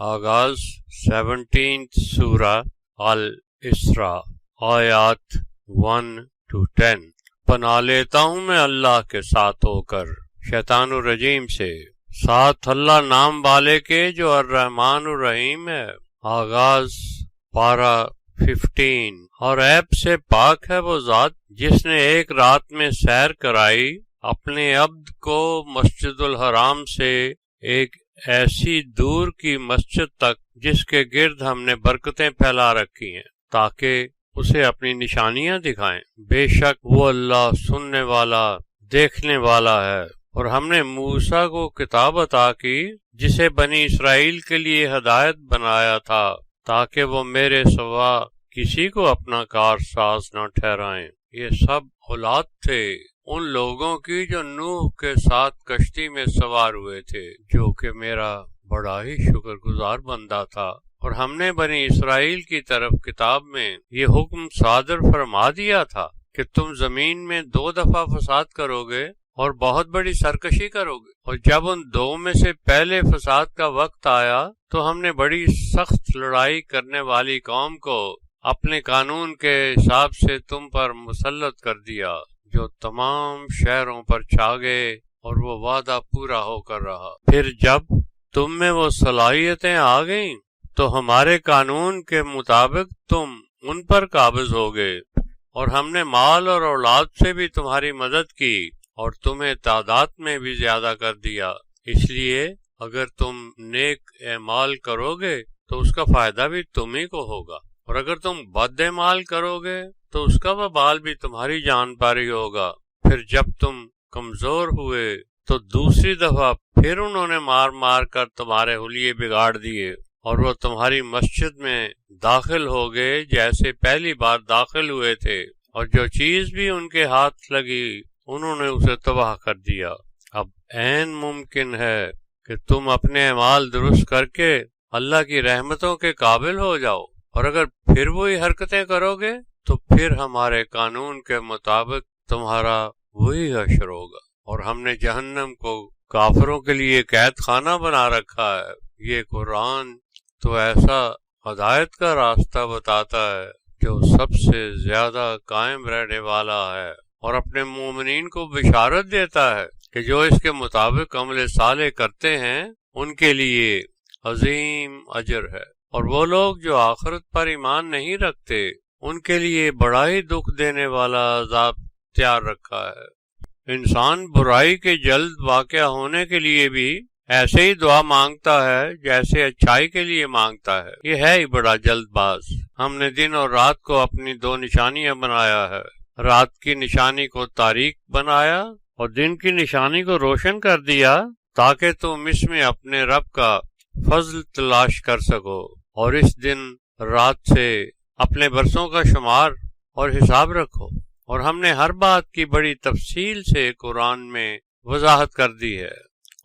آغاز 17 سورہ الاسراء آیات 1-10۔ پناہ لیتا ہوں میں اللہ کے ساتھ ہو کر شیطان الرجیم سے، ساتھ اللہ نام والے کے جو الرحمن الرحیم ہے۔ آغاز پارہ 15۔ اور عیب سے پاک ہے وہ ذات جس نے ایک رات میں سیر کرائی اپنے عبد کو مسجد الحرام سے ایک ایسی دور کی مسجد تک جس کے گرد ہم نے برکتیں پھیلا رکھی ہیں تاکہ اسے اپنی نشانیاں دکھائیں۔ بے شک وہ اللہ سننے والا دیکھنے والا ہے۔ اور ہم نے موسیٰ کو کتاب عطا کی جسے بنی اسرائیل کے لیے ہدایت بنایا تھا تاکہ وہ میرے سوا کسی کو اپنا کارساز نہ ٹھہرائیں۔ یہ سب اولاد تھے ان لوگوں کی جو نوح کے ساتھ کشتی میں سوار ہوئے تھے، جو کہ میرا بڑا ہی شکر گزار بندہ تھا۔ اور ہم نے بنی اسرائیل کی طرف کتاب میں یہ حکم صادر فرما دیا تھا کہ تم زمین میں 2 دفعہ فساد کرو گے اور بہت بڑی سرکشی کرو گے۔ اور جب ان 2 میں سے پہلے فساد کا وقت آیا تو ہم نے بڑی سخت لڑائی کرنے والی قوم کو اپنے قانون کے حساب سے تم پر مسلط کر دیا، جو تمام شہروں پر چھا گئے اور وہ وعدہ پورا ہو کر رہا۔ پھر جب تم میں وہ صلاحیتیں آ گئیں تو ہمارے قانون کے مطابق تم ان پر قابض ہو گئے، اور ہم نے مال اور اولاد سے بھی تمہاری مدد کی اور تمہیں تعداد میں بھی زیادہ کر دیا۔ اس لیے اگر تم نیک اعمال کرو گے تو اس کا فائدہ بھی تم ہی کو ہوگا، اور اگر تم بد اعمال کرو گے تو اس کا وبال بھی تمہاری جان پر ہی ہوگا۔ پھر جب تم کمزور ہوئے تو دوسری دفعہ پھر انہوں نے مار مار کر تمہارے حلیے بگاڑ دیے، اور وہ تمہاری مسجد میں داخل ہو گئے جیسے پہلی بار داخل ہوئے تھے، اور جو چیز بھی ان کے ہاتھ لگی انہوں نے اسے تباہ کر دیا۔ اب عین ممکن ہے کہ تم اپنے اعمال درست کر کے اللہ کی رحمتوں کے قابل ہو جاؤ، اور اگر پھر وہی حرکتیں کرو گے تو پھر ہمارے قانون کے مطابق تمہارا وہی حشر ہوگا۔ اور ہم نے جہنم کو کافروں کے لیے قید خانہ بنا رکھا ہے۔ یہ قرآن تو ایسا ہدایت کا راستہ بتاتا ہے جو سب سے زیادہ قائم رہنے والا ہے، اور اپنے مومنین کو بشارت دیتا ہے کہ جو اس کے مطابق عمل صالح کرتے ہیں ان کے لیے عظیم اجر ہے، اور وہ لوگ جو آخرت پر ایمان نہیں رکھتے ان کے لیے بڑا ہی دکھ دینے والا عذاب تیار رکھا ہے۔ انسان برائی کے جلد واقع ہونے کے لیے بھی ایسے ہی دعا مانگتا ہے جیسے اچھائی کے لیے مانگتا ہے۔ یہ ہے ہی بڑا جلد باز۔ ہم نے دن اور رات کو اپنی 2 نشانیاں بنایا ہے، رات کی نشانی کو تاریک بنایا اور دن کی نشانی کو روشن کر دیا تاکہ تم اس میں اپنے رب کا فضل تلاش کر سکو، اور اس دن رات سے اپنے برسوں کا شمار اور حساب رکھو۔ اور ہم نے ہر بات کی بڑی تفصیل سے قرآن میں وضاحت کر دی ہے،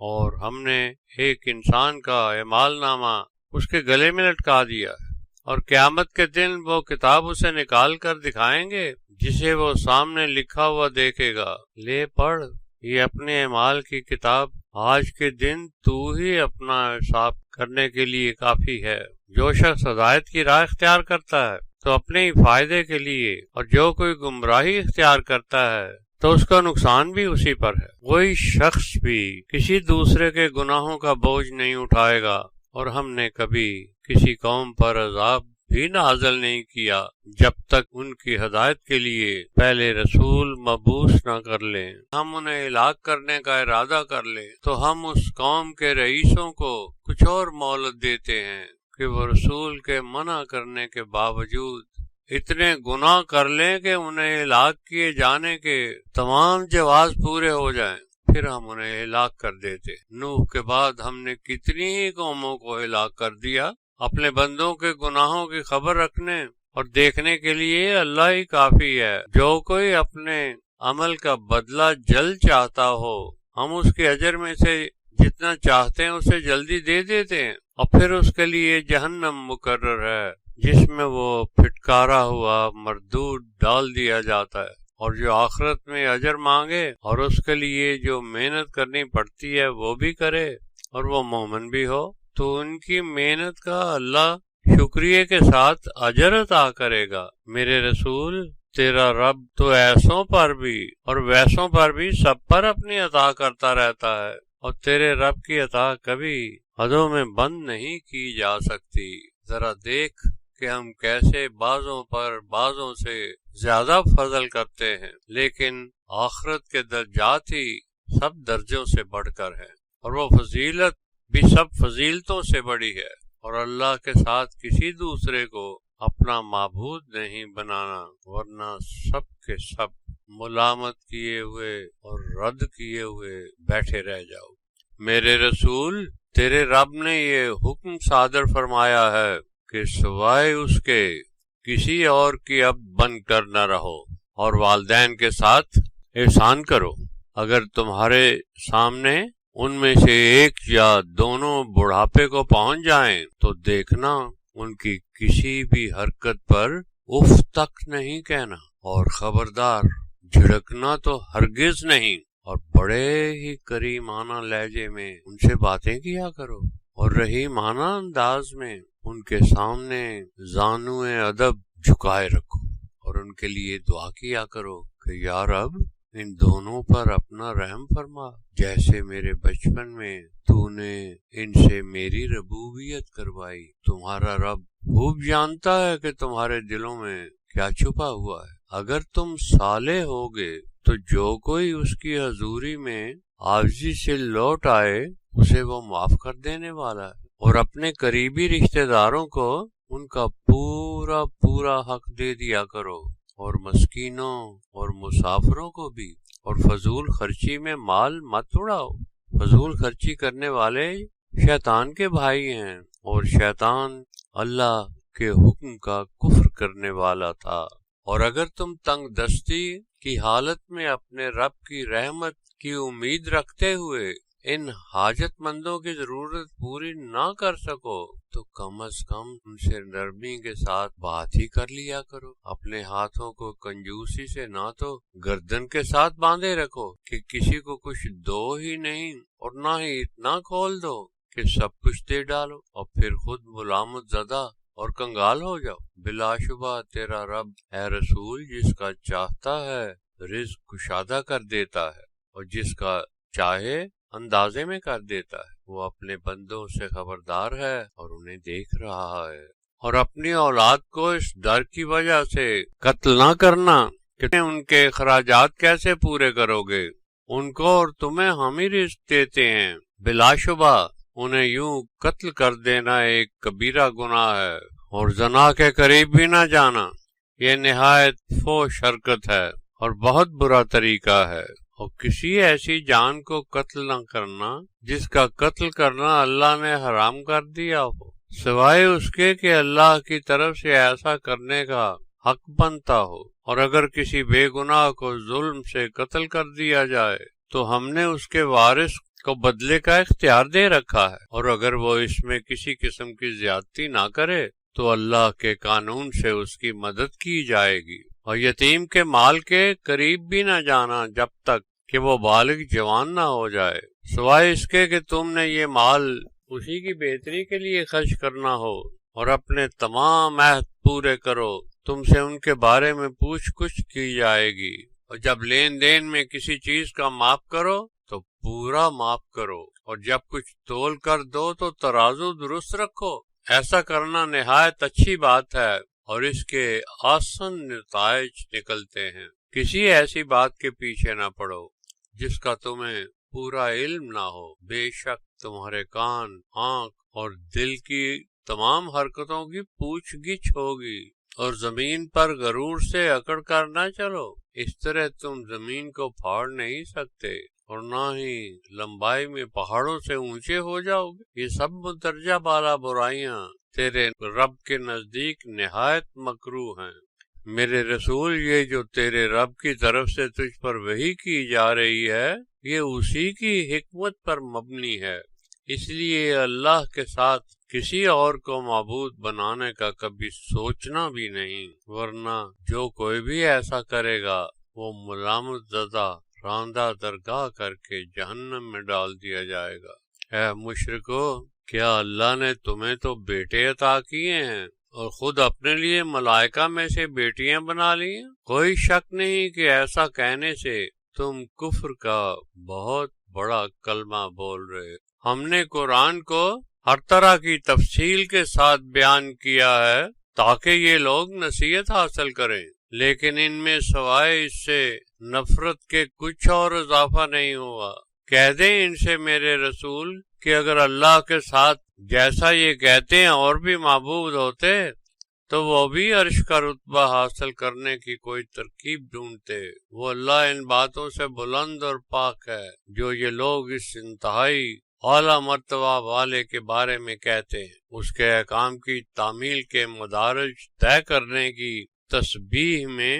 اور ہم نے ایک انسان کا اعمال نامہ اس کے گلے میں لٹکا دیا ہے، اور قیامت کے دن وہ کتاب اسے نکال کر دکھائیں گے جسے وہ سامنے لکھا ہوا دیکھے گا۔ لے پڑھ یہ اپنے اعمال کی کتاب، آج کے دن تو ہی اپنا حساب کرنے کے لیے کافی ہے۔ جو شخص ہدایت کی راہ اختیار کرتا ہے تو اپنے ہی فائدے کے لیے، اور جو کوئی گمراہی اختیار کرتا ہے تو اس کا نقصان بھی اسی پر ہے۔ کوئی شخص بھی کسی دوسرے کے گناہوں کا بوجھ نہیں اٹھائے گا، اور ہم نے کبھی کسی قوم پر عذاب بھی نازل نہیں کیا جب تک ان کی ہدایت کے لیے پہلے رسول مبعوث نہ کر لیں۔ ہم انہیں ہلاک کرنے کا ارادہ کر لیں تو ہم اس قوم کے رئیسوں کو کچھ اور مہلت دیتے ہیں کہ وہ رسول کے منع کرنے کے باوجود اتنے گناہ کر لیں کہ انہیں ہلاک کیے جانے کے تمام جواز پورے ہو جائیں، پھر ہم انہیں ہلاک کر دیتے۔ نوح کے بعد ہم نے کتنی ہی قوموں کو ہلاک کر دیا۔ اپنے بندوں کے گناہوں کی خبر رکھنے اور دیکھنے کے لیے اللہ ہی کافی ہے۔ جو کوئی اپنے عمل کا بدلہ جلد چاہتا ہو ہم اس کے اجر میں سے جتنا چاہتے ہیں اسے جلدی دے دیتے ہیں، اور پھر اس کے لیے جہنم مقرر ہے جس میں وہ پھٹکارا ہوا مردود ڈال دیا جاتا ہے۔ اور جو آخرت میں اجر مانگے اور اس کے لیے جو محنت کرنی پڑتی ہے وہ بھی کرے اور وہ مومن بھی ہو تو ان کی محنت کا اللہ شکریہ کے ساتھ اجر عطا کرے گا۔ میرے رسول، تیرا رب تو ایسوں پر بھی اور ویسوں پر بھی سب پر اپنی عطا کرتا رہتا ہے، اور تیرے رب کی عطا کبھی حدوں میں بند نہیں کی جا سکتی۔ ذرا دیکھ کہ ہم کیسے بعضوں پر بعضوں سے زیادہ فضل کرتے ہیں، لیکن آخرت کے درجات ہی سب درجوں سے بڑھ کر ہے، اور وہ فضیلت بھی سب فضیلتوں سے بڑی ہے، اور اللہ کے ساتھ کسی دوسرے کو اپنا معبود نہیں بنانا، ورنہ سب کے سب ملامت کیے ہوئے اور رد کیے ہوئے بیٹھے رہ جاؤ۔ میرے رسول، تیرے رب نے یہ حکم صادر فرمایا ہے کہ سوائے اس کے کسی اور کی عبد بن کر نہ رہو، اور والدین کے ساتھ احسان کرو۔ اگر تمہارے سامنے ان میں سے ایک یا دونوں بڑھاپے کو پہنچ جائیں تو دیکھنا ان کی کسی بھی حرکت پر اف تک نہیں کہنا، اور خبردار جھڑکنا تو ہرگز نہیں، اور بڑے ہی کریمانہ لہجے میں ان سے باتیں کیا کرو، اور رحیمانہ انداز میں ان کے سامنے زانوئے ادب جھکائے رکھو، اور ان کے لیے دعا کیا کرو کہ یا رب ان دونوں پر اپنا رحم فرما، جیسے میرے بچپن میں تو نے ان سے میری ربوبیت کروائی۔ تمہارا رب خوب جانتا ہے کہ تمہارے دلوں میں کیا چھپا ہوا ہے۔ اگر تم صالح ہوگے تو جو کوئی اس کی حضوری میں عاجزی سے لوٹ آئے اسے وہ معاف کر دینے والا ہے، اور اپنے قریبی رشتہ داروں کو ان کا پورا پورا حق دے دیا کرو، اور مسکینوں اور مسافروں کو بھی، اور فضول خرچی میں مال مت اڑاؤ۔ فضول خرچی کرنے والے شیطان کے بھائی ہیں، اور شیطان اللہ کے حکم کا کفر کرنے والا تھا۔ اور اگر تم تنگ دستی کی حالت میں اپنے رب کی رحمت کی امید رکھتے ہوئے ان حاجت مندوں کی ضرورت پوری نہ کر سکو تو کم از کم ان سے نرمی کے ساتھ بات ہی کر لیا کرو۔ اپنے ہاتھوں کو کنجوسی سے نہ تو گردن کے ساتھ باندھے رکھو کہ کسی کو کچھ دو ہی نہیں، اور نہ ہی اتنا کھول دو کہ سب کچھ دے ڈالو اور پھر خود ملامت زدہ اور کنگال ہو جاؤ۔ بلا شبہ تیرا رب اے رسول جس کا چاہتا ہے رزق کشادہ کر دیتا ہے، اور جس کا چاہے اندازے میں کر دیتا ہے۔ وہ اپنے بندوں سے خبردار ہے اور انہیں دیکھ رہا ہے۔ اور اپنی اولاد کو اس ڈر کی وجہ سے قتل نہ کرنا کہ ان کے اخراجات کیسے پورے کرو گے، ان کو اور تمہیں ہم ہی رزق دیتے ہیں۔ بلا شبہ انہیں یوں قتل کر دینا ایک کبیرہ گناہ ہے، اور زنا کے قریب بھی نہ جانا، یہ نہایت فحش حرکت ہے اور بہت برا طریقہ ہے۔ اور کسی ایسی جان کو قتل نہ کرنا جس کا قتل کرنا اللہ نے حرام کر دیا ہو، سوائے اس کے کہ اللہ کی طرف سے ایسا کرنے کا حق بنتا ہو۔ اور اگر کسی بے گناہ کو ظلم سے قتل کر دیا جائے تو ہم نے اس کے وارث کو بدلے کا اختیار دے رکھا ہے، اور اگر وہ اس میں کسی قسم کی زیادتی نہ کرے تو اللہ کے قانون سے اس کی مدد کی جائے گی۔ اور یتیم کے مال کے قریب بھی نہ جانا جب تک کہ وہ بالغ جوان نہ ہو جائے، سوائے اس کے کہ تم نے یہ مال اسی کی بہتری کے لیے خرچ کرنا ہو، اور اپنے تمام عہد پورے کرو۔ تم سے ان کے بارے میں پوچھ گچھ کی جائے گی، اور جب لین دین میں کسی چیز کا ماپ کرو تو پورا ماپ کرو، اور جب کچھ تول کر دو تو ترازو درست رکھو۔ ایسا کرنا نہایت اچھی بات ہے اور اس کے آسن نتائج نکلتے ہیں۔ کسی ایسی بات کے پیچھے نہ پڑو جس کا تمہیں پورا علم نہ ہو۔ بے شک تمہارے کان، آنکھ اور دل کی تمام حرکتوں کی پوچھ گچھ ہوگی، اور زمین پر غرور سے اکڑ کر نہ چلو۔ اس طرح تم زمین کو پھاڑ نہیں سکتے اور نہ ہی لمبائی میں پہاڑوں سے اونچے ہو جاؤ گے۔ یہ سب مندرجہ بالا برائیاں تیرے رب کے نزدیک نہایت مکروہ ہیں۔ میرے رسول، یہ جو تیرے رب کی طرف سے تجھ پر وحی کی جا رہی ہے یہ اسی کی حکمت پر مبنی ہے، اس لیے اللہ کے ساتھ کسی اور کو معبود بنانے کا کبھی سوچنا بھی نہیں، ورنہ جو کوئی بھی ایسا کرے گا وہ ملامت زدہ راندہ درگاہ کر کے جہنم میں ڈال دیا جائے گا۔ اے مشرکو، کیا اللہ نے تمہیں تو بیٹے عطا کیے ہیں اور خود اپنے لیے ملائکہ میں سے بیٹیاں بنا لی ہیں؟ کوئی شک نہیں کہ ایسا کہنے سے تم کفر کا بہت بڑا کلمہ بول رہے۔ ہم نے قرآن کو ہر طرح کی تفصیل کے ساتھ بیان کیا ہے تاکہ یہ لوگ نصیحت حاصل کریں، لیکن ان میں سوائے اس سے نفرت کے کچھ اور اضافہ نہیں ہوا۔ کہہ دیں ان سے میرے رسول کہ اگر اللہ کے ساتھ جیسا یہ کہتے ہیں اور بھی معبود ہوتے تو وہ بھی عرش کا رتبہ حاصل کرنے کی کوئی ترکیب ڈھونڈتے۔ وہ اللہ ان باتوں سے بلند اور پاک ہے جو یہ لوگ اس انتہائی اعلیٰ مرتبہ والے کے بارے میں کہتے ہیں۔ اس کے احکام کی تعمیل کے مدارج طے کرنے کی تسبیح میں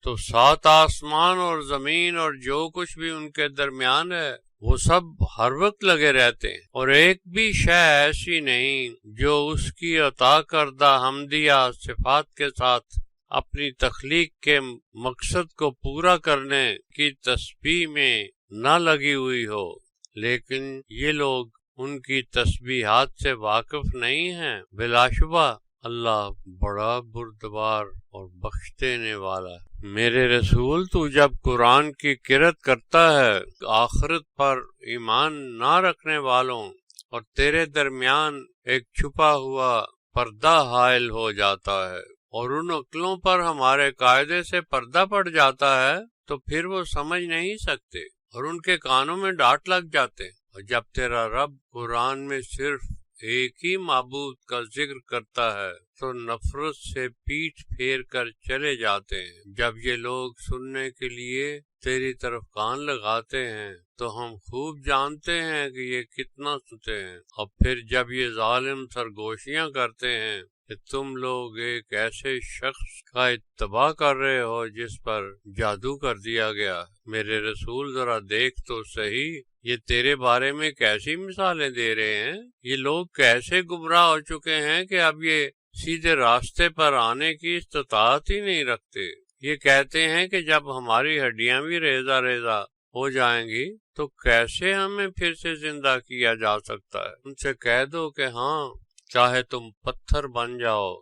تو 7 آسمان اور زمین اور جو کچھ بھی ان کے درمیان ہے وہ سب ہر وقت لگے رہتے ہیں، اور ایک بھی شے ایسی نہیں جو اس کی عطا کردہ حمدیہ صفات کے ساتھ اپنی تخلیق کے مقصد کو پورا کرنے کی تسبیح میں نہ لگی ہوئی ہو، لیکن یہ لوگ ان کی تسبیحات سے واقف نہیں ہیں۔ بلا شبہ اللہ بڑا بردبار اور بخش دینے والا ہے۔ میرے رسول تو جب قرآن کی قرأت کرتا ہے آخرت پر ایمان نہ رکھنے والوں اور تیرے درمیان ایک چھپا ہوا پردہ حائل ہو جاتا ہے اور ان عقلوں پر ہمارے قاعدے سے پردہ پڑ جاتا ہے تو پھر وہ سمجھ نہیں سکتے اور ان کے کانوں میں ڈانٹ لگ جاتے، اور جب تیرا رب قرآن میں صرف ایک ہی معبود کا ذکر کرتا ہے تو نفرت سے پیٹھ پھیر کر چلے جاتے ہیں۔ جب یہ لوگ سننے کے لیے تیری طرف کان لگاتے ہیں تو ہم خوب جانتے ہیں کہ یہ کتنا سنتے ہیں، اور پھر جب یہ ظالم سرگوشیاں کرتے ہیں کہ تم لوگ ایک ایسے شخص کا اتباع کر رہے ہو جس پر جادو کر دیا گیا۔ میرے رسول ذرا دیکھ تو صحیح یہ تیرے بارے میں کیسی مثالیں دے رہے ہیں۔ یہ لوگ کیسے گمراہ ہو چکے ہیں کہ اب یہ سیدھے راستے پر آنے کی استطاعت ہی نہیں رکھتے۔ یہ کہتے ہیں کہ جب ہماری ہڈیاں بھی ریزہ ریزہ ہو جائیں گی تو کیسے ہمیں پھر سے زندہ کیا جا سکتا ہے؟ ان سے کہہ دو کہ ہاں، چاہے تم پتھر بن جاؤ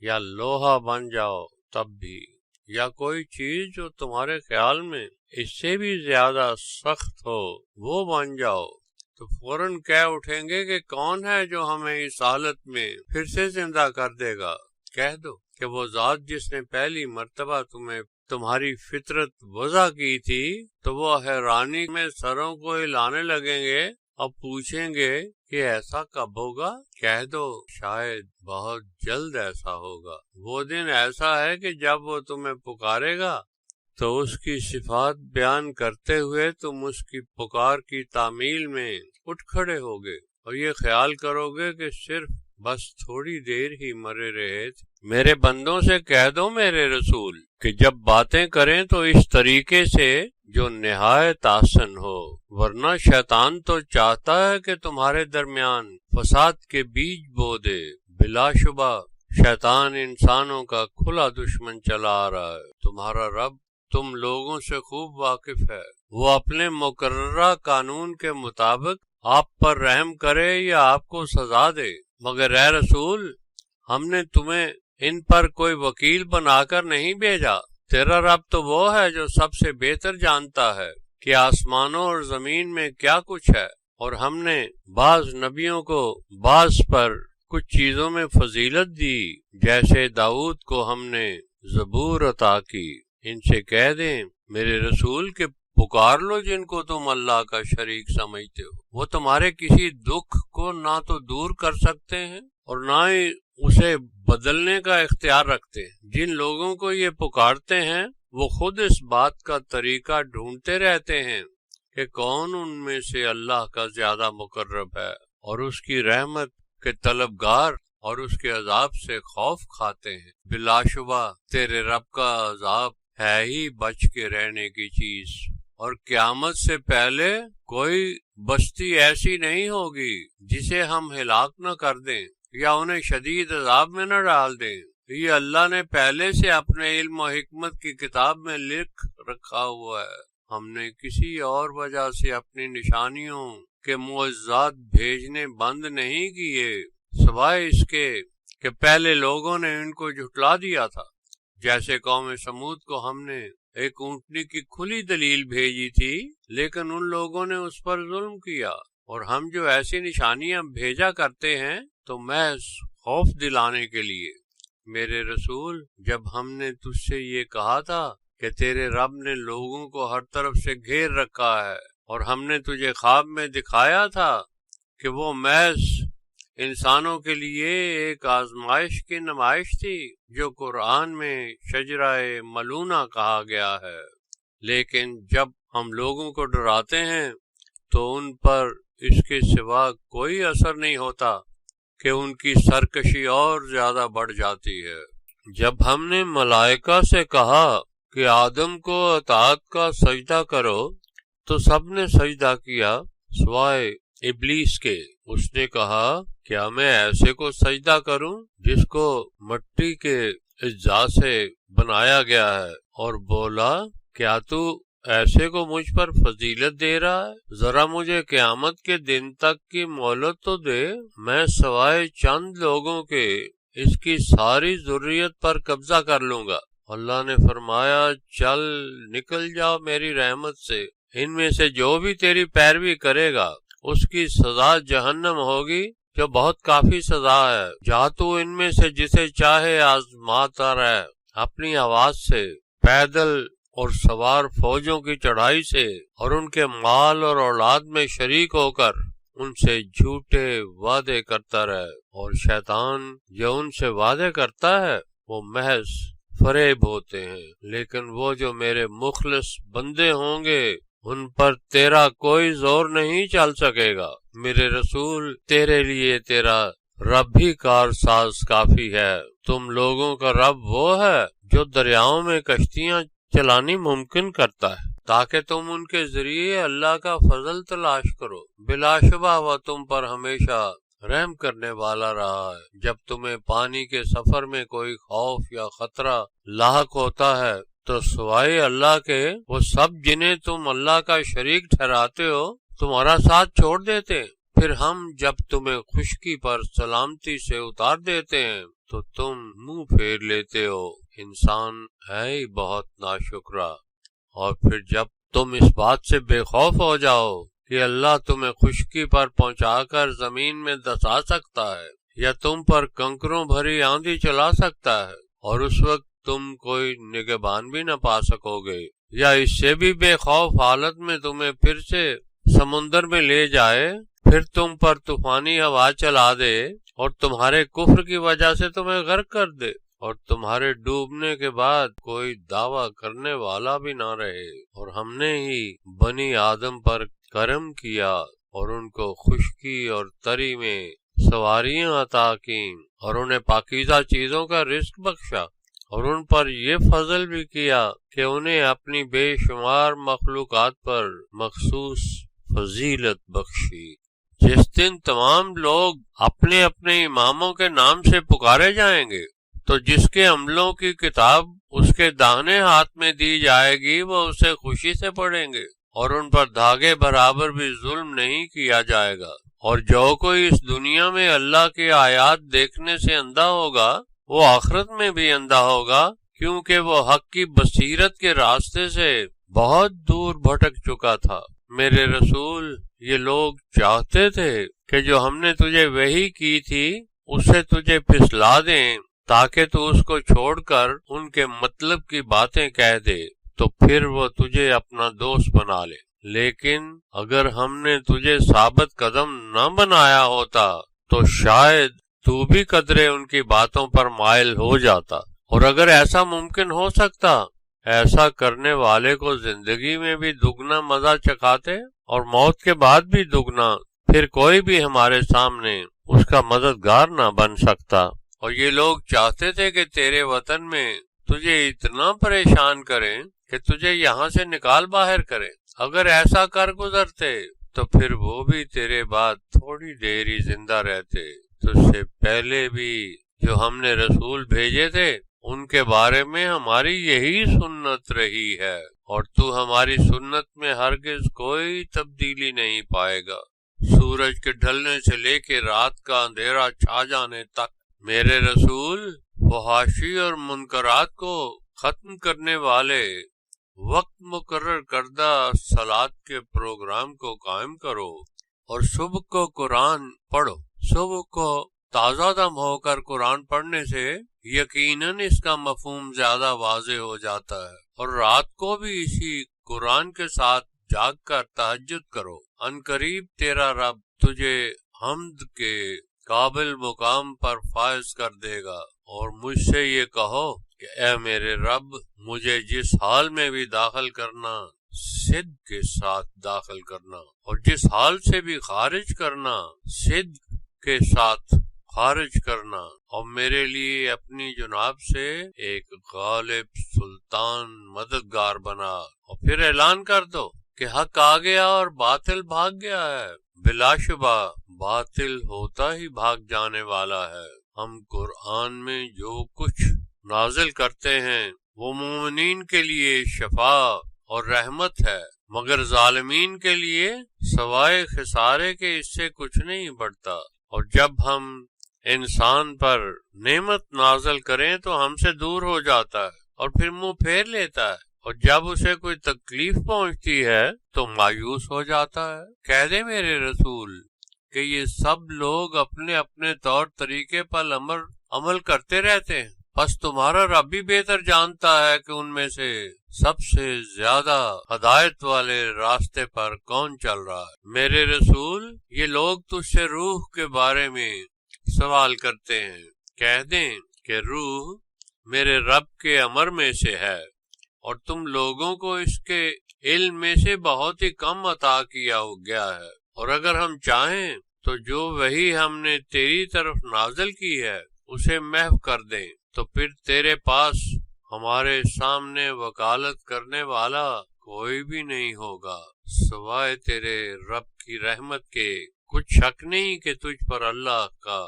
یا لوہا بن جاؤ تب بھی، یا کوئی چیز جو تمہارے خیال میں اس سے بھی زیادہ سخت ہو وہ بن جاؤ، تو فوراً کہہ اٹھیں گے کہ کون ہے جو ہمیں اس حالت میں پھر سے زندہ کر دے گا؟ کہہ دو کہ وہ ذات جس نے پہلی مرتبہ تمہاری فطرت وضع کی تھی، تو وہ حیرانی میں سروں کو ہلانے لگیں گے اور پوچھیں گے کہ ایسا کب ہوگا؟ کہہ دو شاید بہت جلد ایسا ہوگا۔ وہ دن ایسا ہے کہ جب وہ تمہیں پکارے گا تو اس کی صفات بیان کرتے ہوئے تم اس کی پکار کی تعمیل میں اٹھ کھڑے ہوگے اور یہ خیال کرو گے کہ صرف بس تھوڑی دیر ہی مرے رہے تھے۔ میرے بندوں سے کہہ دو میرے رسول کہ جب باتیں کریں تو اس طریقے سے جو نہایت آسن ہو، ورنہ شیطان تو چاہتا ہے کہ تمہارے درمیان فساد کے بیج بو دے۔ بلا شبہ شیطان انسانوں کا کھلا دشمن چلا آ رہا ہے۔ تمہارا رب تم لوگوں سے خوب واقف ہے، وہ اپنے مقررہ قانون کے مطابق آپ پر رحم کرے یا آپ کو سزا دے، مگر اے رسول ہم نے تمہیں ان پر کوئی وکیل بنا کر نہیں بھیجا۔ تیرا رب تو وہ ہے جو سب سے بہتر جانتا ہے کہ آسمانوں اور زمین میں کیا کچھ ہے، اور ہم نے بعض نبیوں کو بعض پر کچھ چیزوں میں فضیلت دی، جیسے داؤد کو ہم نے زبور عطا کی۔ ان سے کہہ دیں میرے رسول کہ پکار لو جن کو تم اللہ کا شریک سمجھتے ہو، وہ تمہارے کسی دکھ کو نہ تو دور کر سکتے ہیں اور نہ ہی اسے بدلنے کا اختیار رکھتے ہیں۔ جن لوگوں کو یہ پکارتے ہیں وہ خود اس بات کا طریقہ ڈھونڈتے رہتے ہیں کہ کون ان میں سے اللہ کا زیادہ مقرب ہے، اور اس کی رحمت کے طلبگار اور اس کے عذاب سے خوف کھاتے ہیں۔ بلا شبہ تیرے رب کا عذاب ہے ہی بچ کے رہنے کی چیز، اور قیامت سے پہلے کوئی بستی ایسی نہیں ہوگی جسے ہم ہلاک نہ کر دیں یا انہیں شدید عذاب میں نہ ڈال دیں۔ یہ اللہ نے پہلے سے اپنے علم و حکمت کی کتاب میں لکھ رکھا ہوا ہے۔ ہم نے کسی اور وجہ سے اپنی نشانیوں کہ معجزات بھیجنے بند نہیں کیے، سوائے اس کے کہ پہلے لوگوں نے ان کو جھٹلا دیا تھا۔ جیسے قوم سمود کو ہم نے ایک اونٹنی کی کھلی دلیل بھیجی تھی، لیکن ان لوگوں نے اس پر ظلم کیا۔ اور ہم جو ایسی نشانیاں بھیجا کرتے ہیں تو محض خوف دلانے کے لیے۔ میرے رسول، جب ہم نے تجھ سے یہ کہا تھا کہ تیرے رب نے لوگوں کو ہر طرف سے گھیر رکھا ہے، اور ہم نے تجھے خواب میں دکھایا تھا کہ وہ محض انسانوں کے لیے ایک آزمائش کی نمائش تھی، جو قرآن میں شجرہ ملونہ کہا گیا ہے، لیکن جب ہم لوگوں کو ڈراتے ہیں تو ان پر اس کے سوا کوئی اثر نہیں ہوتا کہ ان کی سرکشی اور زیادہ بڑھ جاتی ہے۔ جب ہم نے ملائکہ سے کہا کہ آدم کو اطاعت کا سجدہ کرو تو سب نے سجدہ کیا سوائے ابلیس کے۔ اس نے کہا کیا میں ایسے کو سجدہ کروں جس کو مٹی کے اجزاء سے بنایا گیا ہے، اور بولا کیا تو ایسے کو مجھ پر فضیلت دے رہا ہے؟ ذرا مجھے قیامت کے دن تک کی مہلت تو دے، میں سوائے چند لوگوں کے اس کی ساری ذریت پر قبضہ کر لوں گا۔ اللہ نے فرمایا چل نکل جاؤ میری رحمت سے، ان میں سے جو بھی تیری پیروی کرے گا اس کی سزا جہنم ہوگی، جو بہت کافی سزا ہے۔ جا تو ان میں سے جسے چاہے آزماتا رہ، اپنی آواز سے، پیدل اور سوار فوجوں کی چڑھائی سے، اور ان کے مال اور اولاد میں شریک ہو کر ان سے جھوٹے وعدے کرتا رہے، اور شیطان جو ان سے وعدے کرتا ہے وہ محض فریب ہوتے ہیں۔ لیکن وہ جو میرے مخلص بندے ہوں گے ان پر تیرا کوئی زور نہیں چل سکے گا۔ میرے رسول، تیرے لیے تیرا رب ہی کارساز کافی ہے۔ تم لوگوں کا رب وہ ہے جو دریاؤں میں کشتیاں چلانی ممکن کرتا ہے تاکہ تم ان کے ذریعے اللہ کا فضل تلاش کرو۔ بلا شبہ وہ تم پر ہمیشہ رحم کرنے والا رہا ہے۔ جب تمہیں پانی کے سفر میں کوئی خوف یا خطرہ لاحق ہوتا ہے تو سوائے اللہ کے وہ سب جنہیں تم اللہ کا شریک ٹھہراتے ہو تمہارا ساتھ چھوڑ دیتے ہیں۔ پھر ہم جب تمہیں خشکی پر سلامتی سے اتار دیتے ہیں تو تم منہ پھیر لیتے ہو۔ انسان ہے ہی بہت ناشکرا۔ اور پھر جب تم اس بات سے بے خوف ہو جاؤ کہ اللہ تمہیں خشکی پر پہنچا کر زمین میں دسا سکتا ہے یا تم پر کنکروں بھری آندھی چلا سکتا ہے، اور اس وقت تم کوئی نگہبان بھی نہ پا سکو گے، یا اس سے بھی بے خوف حالت میں تمہیں پھر سے سمندر میں لے جائے، پھر تم پر طوفانی ہوا چلا دے اور تمہارے کفر کی وجہ سے تمہیں غرق کر دے، اور تمہارے ڈوبنے کے بعد کوئی دعویٰ کرنے والا بھی نہ رہے۔ اور ہم نے ہی بنی آدم پر کرم کیا اور ان کو خشکی اور تری میں سواریاں عطا کیں، اور انہیں پاکیزہ چیزوں کا رزق بخشا، اور ان پر یہ فضل بھی کیا کہ انہیں اپنی بے شمار مخلوقات پر مخصوص فضیلت بخشی۔ جس دن تمام لوگ اپنے اپنے اماموں کے نام سے پکارے جائیں گے تو جس کے عملوں کی کتاب اس کے داہنے ہاتھ میں دی جائے گی وہ اسے خوشی سے پڑھیں گے، اور ان پر دھاگے برابر بھی ظلم نہیں کیا جائے گا۔ اور جو کوئی اس دنیا میں اللہ کی آیات دیکھنے سے اندھا ہوگا وہ آخرت میں بھی اندھا ہوگا، کیونکہ وہ حق کی بصیرت کے راستے سے بہت دور بھٹک چکا تھا۔ میرے رسول، یہ لوگ چاہتے تھے کہ جو ہم نے تجھے وحی کی تھی اسے تجھے پھسلا دیں تاکہ تو اس کو چھوڑ کر ان کے مطلب کی باتیں کہہ دے، تو پھر وہ تجھے اپنا دوست بنا لے۔ لیکن اگر ہم نے تجھے ثابت قدم نہ بنایا ہوتا تو شاید تو بھی قدرے ان کی باتوں پر مائل ہو جاتا، اور اگر ایسا ممکن ہو سکتا ایسا کرنے والے کو زندگی میں بھی دگنا مزہ چکھاتے اور موت کے بعد بھی دگنا، پھر کوئی بھی ہمارے سامنے اس کا مددگار نہ بن سکتا۔ اور یہ لوگ چاہتے تھے کہ تیرے وطن میں تجھے اتنا پریشان کریں کہ تجھے یہاں سے نکال باہر کریں۔ اگر ایسا کر گزرتے تو پھر وہ بھی تیرے بعد تھوڑی دیر ہی زندہ رہتے۔ تجھ سے پہلے بھی جو ہم نے رسول بھیجے تھے ان کے بارے میں ہماری یہی سنت رہی ہے، اور تو ہماری سنت میں ہرگز کوئی تبدیلی نہیں پائے گا۔ سورج کے ڈھلنے سے لے کے رات کا اندھیرا چھا جانے تک میرے رسول فحاشی اور منکرات کو ختم کرنے والے وقت مقرر کردہ صلاۃ کے پروگرام کو قائم کرو اور صبح کو قرآن پڑھو۔ صبح کو تازہ دم ہو کر قرآن پڑھنے سے یقیناً اس کا مفہوم زیادہ واضح ہو جاتا ہے، اور رات کو بھی اسی قرآن کے ساتھ جاگ کر تہجد کرو۔ ان قریب تیرا رب تجھے حمد کے قابل مقام پر فائز کر دے گا، اور مجھ سے یہ کہو کہ اے میرے رب، مجھے جس حال میں بھی داخل کرنا صدق کے ساتھ داخل کرنا، اور جس حال سے بھی خارج کرنا صدق کے ساتھ خارج کرنا، اور میرے لیے اپنی جناب سے ایک غالب سلطان مددگار بنا۔ اور پھر اعلان کر دو کہ حق آ گیا اور باطل بھاگ گیا ہے، بلا شبہ باطل ہوتا ہی بھاگ جانے والا ہے۔ ہم قرآن میں جو کچھ نازل کرتے ہیں وہ مومنین کے لیے شفا اور رحمت ہے، مگر ظالمین کے لیے سوائے خسارے کے اس سے کچھ نہیں بڑھتا۔ اور جب ہم انسان پر نعمت نازل کریں تو ہم سے دور ہو جاتا ہے اور پھر منہ پھیر لیتا ہے، اور جب اسے کوئی تکلیف پہنچتی ہے تو مایوس ہو جاتا ہے۔ کہہ دے میرے رسول کہ یہ سب لوگ اپنے اپنے طور طریقے پر عمل کرتے رہتے ہیں، بس تمہارا رب بھی بہتر جانتا ہے کہ ان میں سے سب سے زیادہ ہدایت والے راستے پر کون چل رہا ہے۔ میرے رسول، یہ لوگ تجھ سے روح کے بارے میں سوال کرتے ہیں، کہہ دیں کہ روح میرے رب کے امر میں سے ہے، اور تم لوگوں کو اس کے علم میں سے بہت ہی کم عطا کیا گیا ہے، اور اگر ہم چاہیں تو جو وحی ہم نے تیری طرف نازل کی ہے اسے محو کر دیں، تو پھر تیرے پاس ہمارے سامنے وکالت کرنے والا کوئی بھی نہیں ہوگا سوائے تیرے رب کی رحمت کے۔ کچھ شک نہیں کہ تجھ پر اللہ کا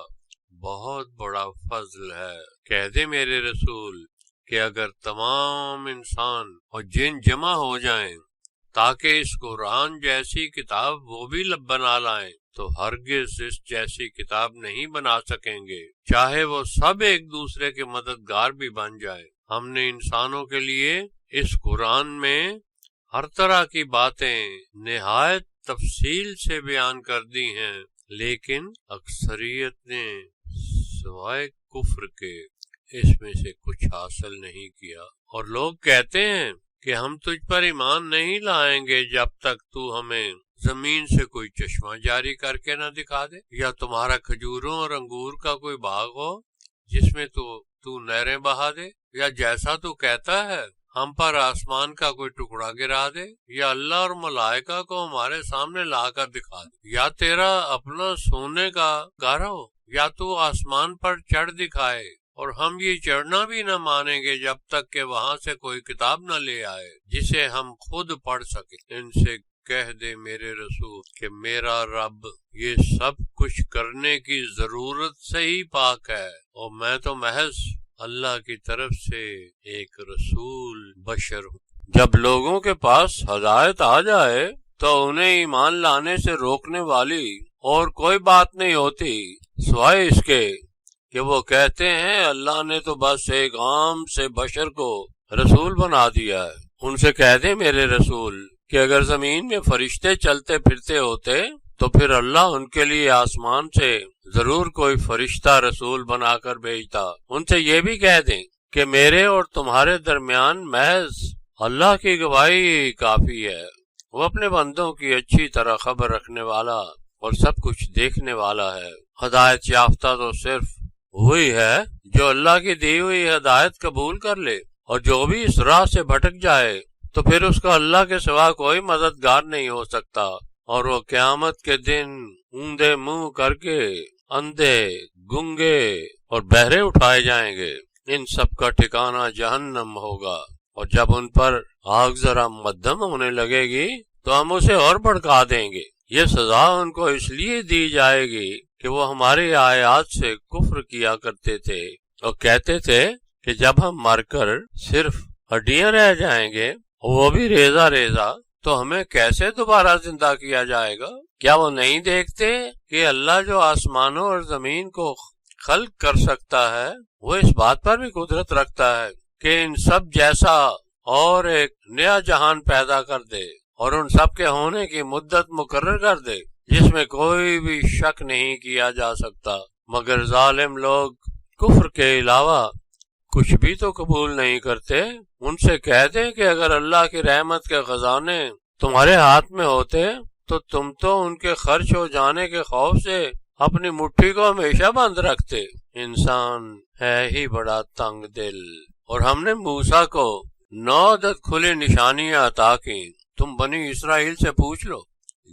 بہت بڑا فضل ہے۔ کہہ دے میرے رسول کہ اگر تمام انسان اور جن جمع ہو جائیں تاکہ اس قرآن جیسی کتاب وہ بھی بنا لائیں تو ہرگز اس جیسی کتاب نہیں بنا سکیں گے، چاہے وہ سب ایک دوسرے کے مددگار بھی بن جائیں۔ ہم نے انسانوں کے لیے اس قرآن میں ہر طرح کی باتیں نہایت تفصیل سے بیان کر دی ہیں، لیکن اکثریت نے سوائے کفر کے اس میں سے کچھ حاصل نہیں کیا، اور لوگ کہتے ہیں کہ ہم تجھ پر ایمان نہیں لائیں گے جب تک تو ہمیں زمین سے کوئی چشمہ جاری کر کے نہ دکھا دے، یا تمہارا کھجوروں اور انگور کا کوئی باغ ہو جس میں تو نہریں بہا دے، یا جیسا تو کہتا ہے ہم پر آسمان کا کوئی ٹکڑا گرا دے، یا اللہ اور ملائکہ کو ہمارے سامنے لا کر دکھا دے، یا تیرا اپنا سونے کا گھر ہو، یا تو آسمان پر چڑھ دکھائے، اور ہم یہ چڑھنا بھی نہ مانیں گے جب تک کہ وہاں سے کوئی کتاب نہ لے آئے جسے ہم خود پڑھ سکیں۔ ان سے کہہ دے میرے رسول کہ میرا رب یہ سب کچھ کرنے کی ضرورت سے ہی پاک ہے، اور میں تو محض اللہ کی طرف سے ایک رسول بشر ہوں۔ جب لوگوں کے پاس ہدایت آ جائے تو انہیں ایمان لانے سے روکنے والی اور کوئی بات نہیں ہوتی سوائے اس کے کہ وہ کہتے ہیں اللہ نے تو بس ایک عام سے بشر کو رسول بنا دیا ہے۔ ان سے کہہ دیں میرے رسول کہ اگر زمین میں فرشتے چلتے پھرتے ہوتے تو پھر اللہ ان کے لیے آسمان سے ضرور کوئی فرشتہ رسول بنا کر بھیجتا۔ ان سے یہ بھی کہہ دیں کہ میرے اور تمہارے درمیان محض اللہ کی گواہی کافی ہے، وہ اپنے بندوں کی اچھی طرح خبر رکھنے والا اور سب کچھ دیکھنے والا ہے۔ ہدایت یافتہ تو صرف وہی ہے جو اللہ کی دی ہوئی ہدایت قبول کر لے، اور جو بھی اس راہ سے بھٹک جائے تو پھر اس کا اللہ کے سوا کوئی مددگار نہیں ہو سکتا، اور وہ قیامت کے دن اوندے منہ کر کے اندھے، گنگے اور بہرے اٹھائے جائیں گے۔ ان سب کا ٹھکانہ جہنم ہوگا، اور جب ان پر آگ ذرا مدھم ہونے لگے گی تو ہم اسے اور بھڑکا دیں گے۔ یہ سزا ان کو اس لیے دی جائے گی کہ وہ ہماری آیات سے کفر کیا کرتے تھے اور کہتے تھے کہ جب ہم مر کر صرف ہڈیاں رہ جائیں گے، وہ بھی ریزہ ریزہ، تو ہمیں کیسے دوبارہ زندہ کیا جائے گا؟ کیا وہ نہیں دیکھتے کہ اللہ جو آسمانوں اور زمین کو خلق کر سکتا ہے وہ اس بات پر بھی قدرت رکھتا ہے کہ ان سب جیسا اور ایک نیا جہان پیدا کر دے اور ان سب کے ہونے کی مدت مقرر کر دے جس میں کوئی بھی شک نہیں کیا جا سکتا، مگر ظالم لوگ کفر کے علاوہ کچھ بھی تو قبول نہیں کرتے۔ ان سے کہہ دیں کہ اگر اللہ کی رحمت کے خزانے تمہارے ہاتھ میں ہوتے تو تم تو ان کے خرچ ہو جانے کے خوف سے اپنی مٹھی کو ہمیشہ بند رکھتے۔ انسان ہے ہی بڑا تنگ دل۔ اور ہم نے موسیٰ کو 9 عدد کھلی نشانیاں عطا کی۔ تم بنی اسرائیل سے پوچھ لو،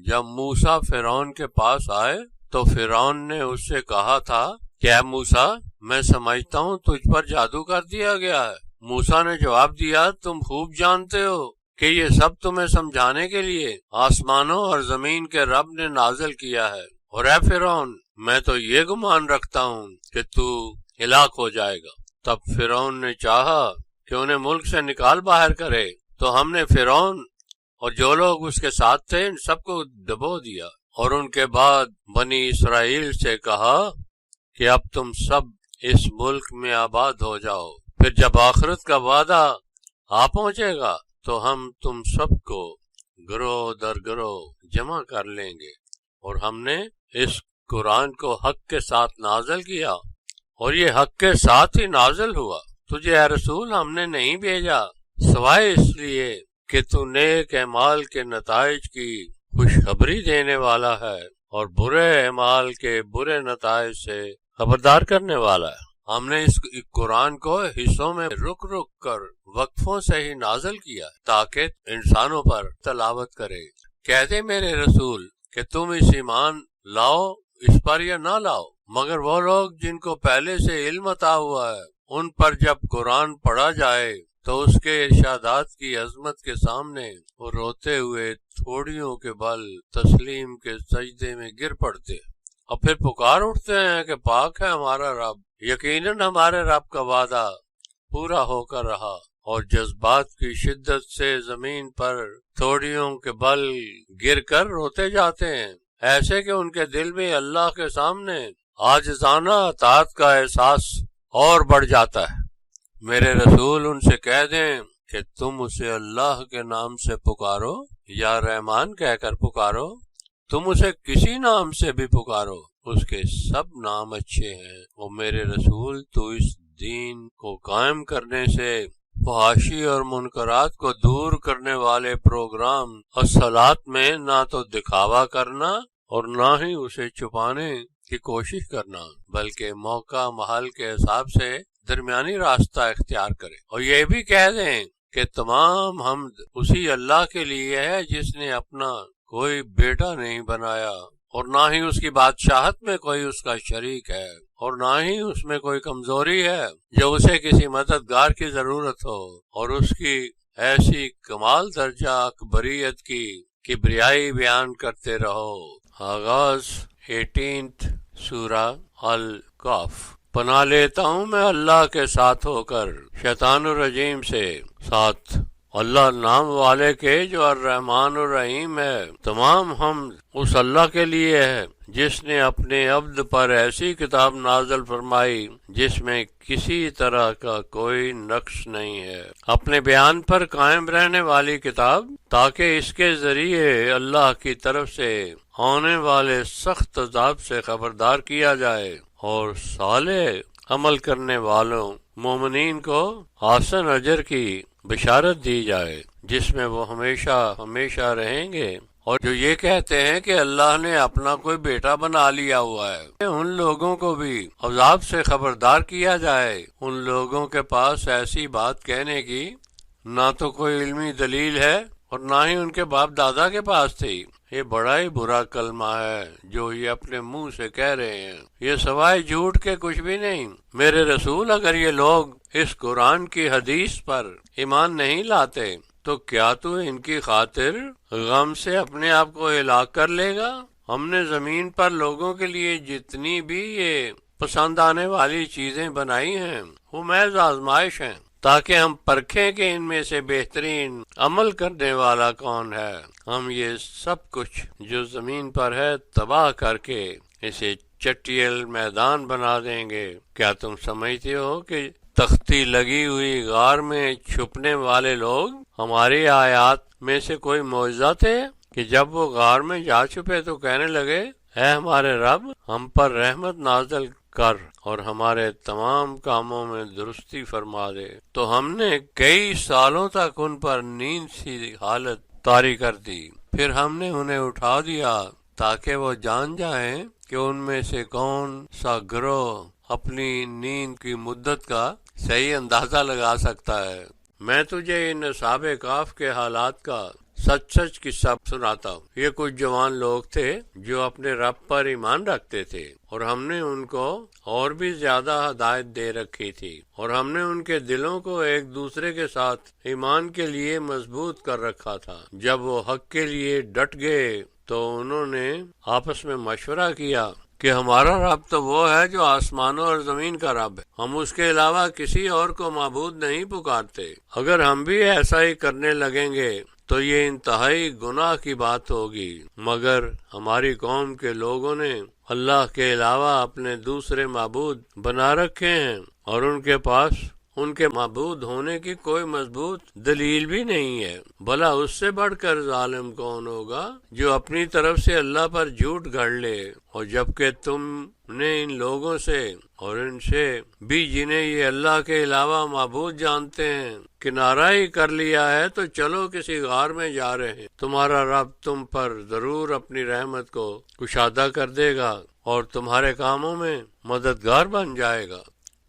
جب موسیٰ فرعون کے پاس آئے تو فرعون نے اس سے کہا تھا کہ اے موسیٰ، میں سمجھتا ہوں تجھ پر جادو کر دیا گیا ہے۔ موسیٰ نے جواب دیا، تم خوب جانتے ہو کہ یہ سب تمہیں سمجھانے کے لیے آسمانوں اور زمین کے رب نے نازل کیا ہے، اور اے فرعون، میں تو یہ گمان رکھتا ہوں کہ تو ہلاک ہو جائے گا۔ تب فرعون نے چاہا کہ انہیں ملک سے نکال باہر کرے، تو ہم نے فرعون اور جو لوگ اس کے ساتھ تھے ان سب کو ڈبو دیا، اور ان کے بعد بنی اسرائیل سے کہا کہ اب تم سب اس ملک میں آباد ہو جاؤ، پھر جب آخرت کا وعدہ آ پہنچے گا تو ہم تم سب کو گروہ در گروہ جمع کر لیں گے۔ اور ہم نے اس قرآن کو حق کے ساتھ نازل کیا، اور یہ حق کے ساتھ ہی نازل ہوا۔ تجھے اے رسول ہم نے نہیں بھیجا سوائے اس لیے کہ تو نیک اعمال کے نتائج کی خوشخبری دینے والا ہے اور برے اعمال کے برے نتائج سے خبردار کرنے والا ہے۔ ہم نے اس قرآن کو حصوں میں رک رک کر وقفوں سے ہی نازل کیا تاکہ انسانوں پر تلاوت کرے۔ کہتے میرے رسول کہ تم اس ایمان لاؤ اس پر یا نہ لاؤ، مگر وہ لوگ جن کو پہلے سے علم عطا ہوا ہے ان پر جب قرآن پڑھا جائے تو اس کے ارشادات کی عظمت کے سامنے وہ روتے ہوئے تھوڑیوں کے بل تسلیم کے سجدے میں گر پڑتے اور پھر پکار اٹھتے ہیں کہ پاک ہے ہمارا رب، یقیناً ہمارے رب کا وعدہ پورا ہو کر رہا، اور جذبات کی شدت سے زمین پر تھوڑیوں کے بل گر کر روتے جاتے ہیں، ایسے کہ ان کے دل میں اللہ کے سامنے عاجزانہ اطاعت کا احساس اور بڑھ جاتا ہے۔ میرے رسول ان سے کہہ دیں کہ تم اسے اللہ کے نام سے پکارو یا رحمان کہہ کر پکارو، تم اسے کسی نام سے بھی پکارو، اس کے سب نام اچھے ہیں۔ اور میرے رسول تو اس دین کو قائم کرنے سے فحاشی اور منکرات کو دور کرنے والے پروگرام الصلاۃ میں نہ تو دکھاوا کرنا اور نہ ہی اسے چھپانے کی کوشش کرنا، بلکہ موقع محل کے حساب سے درمیانی راستہ اختیار کرے۔ اور یہ بھی کہہ دیں کہ تمام حمد اسی اللہ کے لیے ہے جس نے اپنا کوئی بیٹا نہیں بنایا اور نہ ہی اس کی بادشاہت میں کوئی اس کا شریک ہے، اور نہ ہی اس میں کوئی کمزوری ہے جو اسے کسی مددگار کی ضرورت ہو، اور اس کی ایسی کمال درجہ اکبریت کی کبریائی بیان کرتے رہو۔ آغاز 18 سورہ الکاف۔ پناہ لیتا ہوں میں اللہ کے ساتھ ہو کر شیطان الرجیم سے، ساتھ اللہ نام والے کے جو الرحمن الرحیم ہے۔ تمام حمد اس اللہ کے لیے ہے جس نے اپنے عبد پر ایسی کتاب نازل فرمائی جس میں کسی طرح کا کوئی نقص نہیں ہے، اپنے بیان پر قائم رہنے والی کتاب، تاکہ اس کے ذریعے اللہ کی طرف سے آنے والے سخت عذاب سے خبردار کیا جائے اور صالح عمل کرنے والوں مومنین کو حسن اجر کی بشارت دی جائے جس میں وہ ہمیشہ ہمیشہ رہیں گے۔ اور جو یہ کہتے ہیں کہ اللہ نے اپنا کوئی بیٹا بنا لیا ہوا ہے، ان لوگوں کو بھی عذاب سے خبردار کیا جائے۔ ان لوگوں کے پاس ایسی بات کہنے کی نہ تو کوئی علمی دلیل ہے اور نہ ہی ان کے باپ دادا کے پاس تھی۔ یہ بڑا ہی برا کلمہ ہے جو یہ اپنے منہ سے کہہ رہے ہیں، یہ سوائے جھوٹ کے کچھ بھی نہیں۔ میرے رسول اگر یہ لوگ اس قرآن کی حدیث پر ایمان نہیں لاتے تو کیا تو ان کی خاطر غم سے اپنے آپ کو ہلاک کر لے گا؟ ہم نے زمین پر لوگوں کے لیے جتنی بھی یہ پسند آنے والی چیزیں بنائی ہیں وہ محض آزمائش ہیں تاکہ ہم پرکھیں کہ ان میں سے بہترین عمل کرنے والا کون ہے۔ ہم یہ سب کچھ جو زمین پر ہے تباہ کر کے اسے چٹیل میدان بنا دیں گے۔ کیا تم سمجھتے ہو کہ تختی لگی ہوئی غار میں چھپنے والے لوگ ہماری آیات میں سے کوئی معجزہ تھے کہ جب وہ غار میں جا چھپے تو کہنے لگے اے ہمارے رب ہم پر رحمت نازل کر اور ہمارے تمام کاموں میں درستی فرما دے۔ تو ہم نے کئی سالوں تک ان پر نیند سی حالت طاری کر دی، پھر ہم نے انہیں اٹھا دیا تاکہ وہ جان جائیں کہ ان میں سے کون سا گروہ اپنی نیند کی مدت کا صحیح اندازہ لگا سکتا ہے۔ میں تجھے ان اصحاب کہف کے حالات کا سچ سچ قصہ سناتا ہوں۔ یہ کچھ جوان لوگ تھے جو اپنے رب پر ایمان رکھتے تھے، اور ہم نے ان کو اور بھی زیادہ ہدایت دے رکھی تھی، اور ہم نے ان کے دلوں کو ایک دوسرے کے ساتھ ایمان کے لیے مضبوط کر رکھا تھا۔ جب وہ حق کے لیے ڈٹ گئے تو انہوں نے آپس میں مشورہ کیا کہ ہمارا رب تو وہ ہے جو آسمانوں اور زمین کا رب ہے، ہم اس کے علاوہ کسی اور کو معبود نہیں پکارتے۔ اگر ہم بھی ایسا ہی کرنے لگیں گے تو یہ انتہائی گناہ کی بات ہوگی، مگر ہماری قوم کے لوگوں نے اللہ کے علاوہ اپنے دوسرے معبود بنا رکھے ہیں، اور ان کے پاس ان کے معبود ہونے کی کوئی مضبوط دلیل بھی نہیں ہے۔ بھلا اس سے بڑھ کر ظالم کون ہوگا جو اپنی طرف سے اللہ پر جھوٹ گھڑ لے، اور جبکہ تم نے ان لوگوں سے اور ان سے بھی جنہیں یہ اللہ کے علاوہ معبود جانتے ہیں کنارہ ہی کر لیا ہے، تو چلو کسی غار میں جا رہے ہیں، تمہارا رب تم پر ضرور اپنی رحمت کو کشادہ کر دے گا اور تمہارے کاموں میں مددگار بن جائے گا۔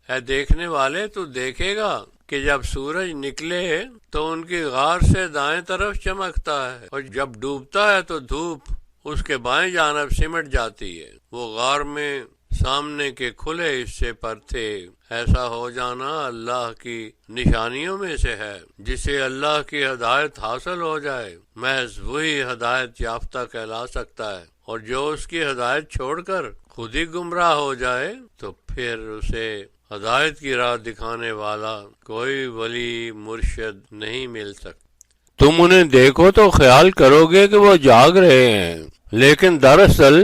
اے دیکھنے والے تو دیکھے گا کہ جب سورج نکلے تو ان کی غار سے دائیں طرف چمکتا ہے، اور جب ڈوبتا ہے تو دھوپ اس کے بائیں جانب سمٹ جاتی ہے۔ وہ غار میں سامنے کے کھلے حصے پر تھے۔ ایسا ہو جانا اللہ کی نشانیوں میں سے ہے۔ جسے اللہ کی ہدایت حاصل ہو جائے محض وہی ہدایت یافتہ کہلا سکتا ہے، اور جو اس کی ہدایت چھوڑ کر خود ہی گمراہ ہو جائے تو پھر اسے ہدایت کی راہ دکھانے والا کوئی ولی مرشد نہیں مل سکتا۔ تم انہیں دیکھو تو خیال کرو گے کہ وہ جاگ رہے ہیں، لیکن دراصل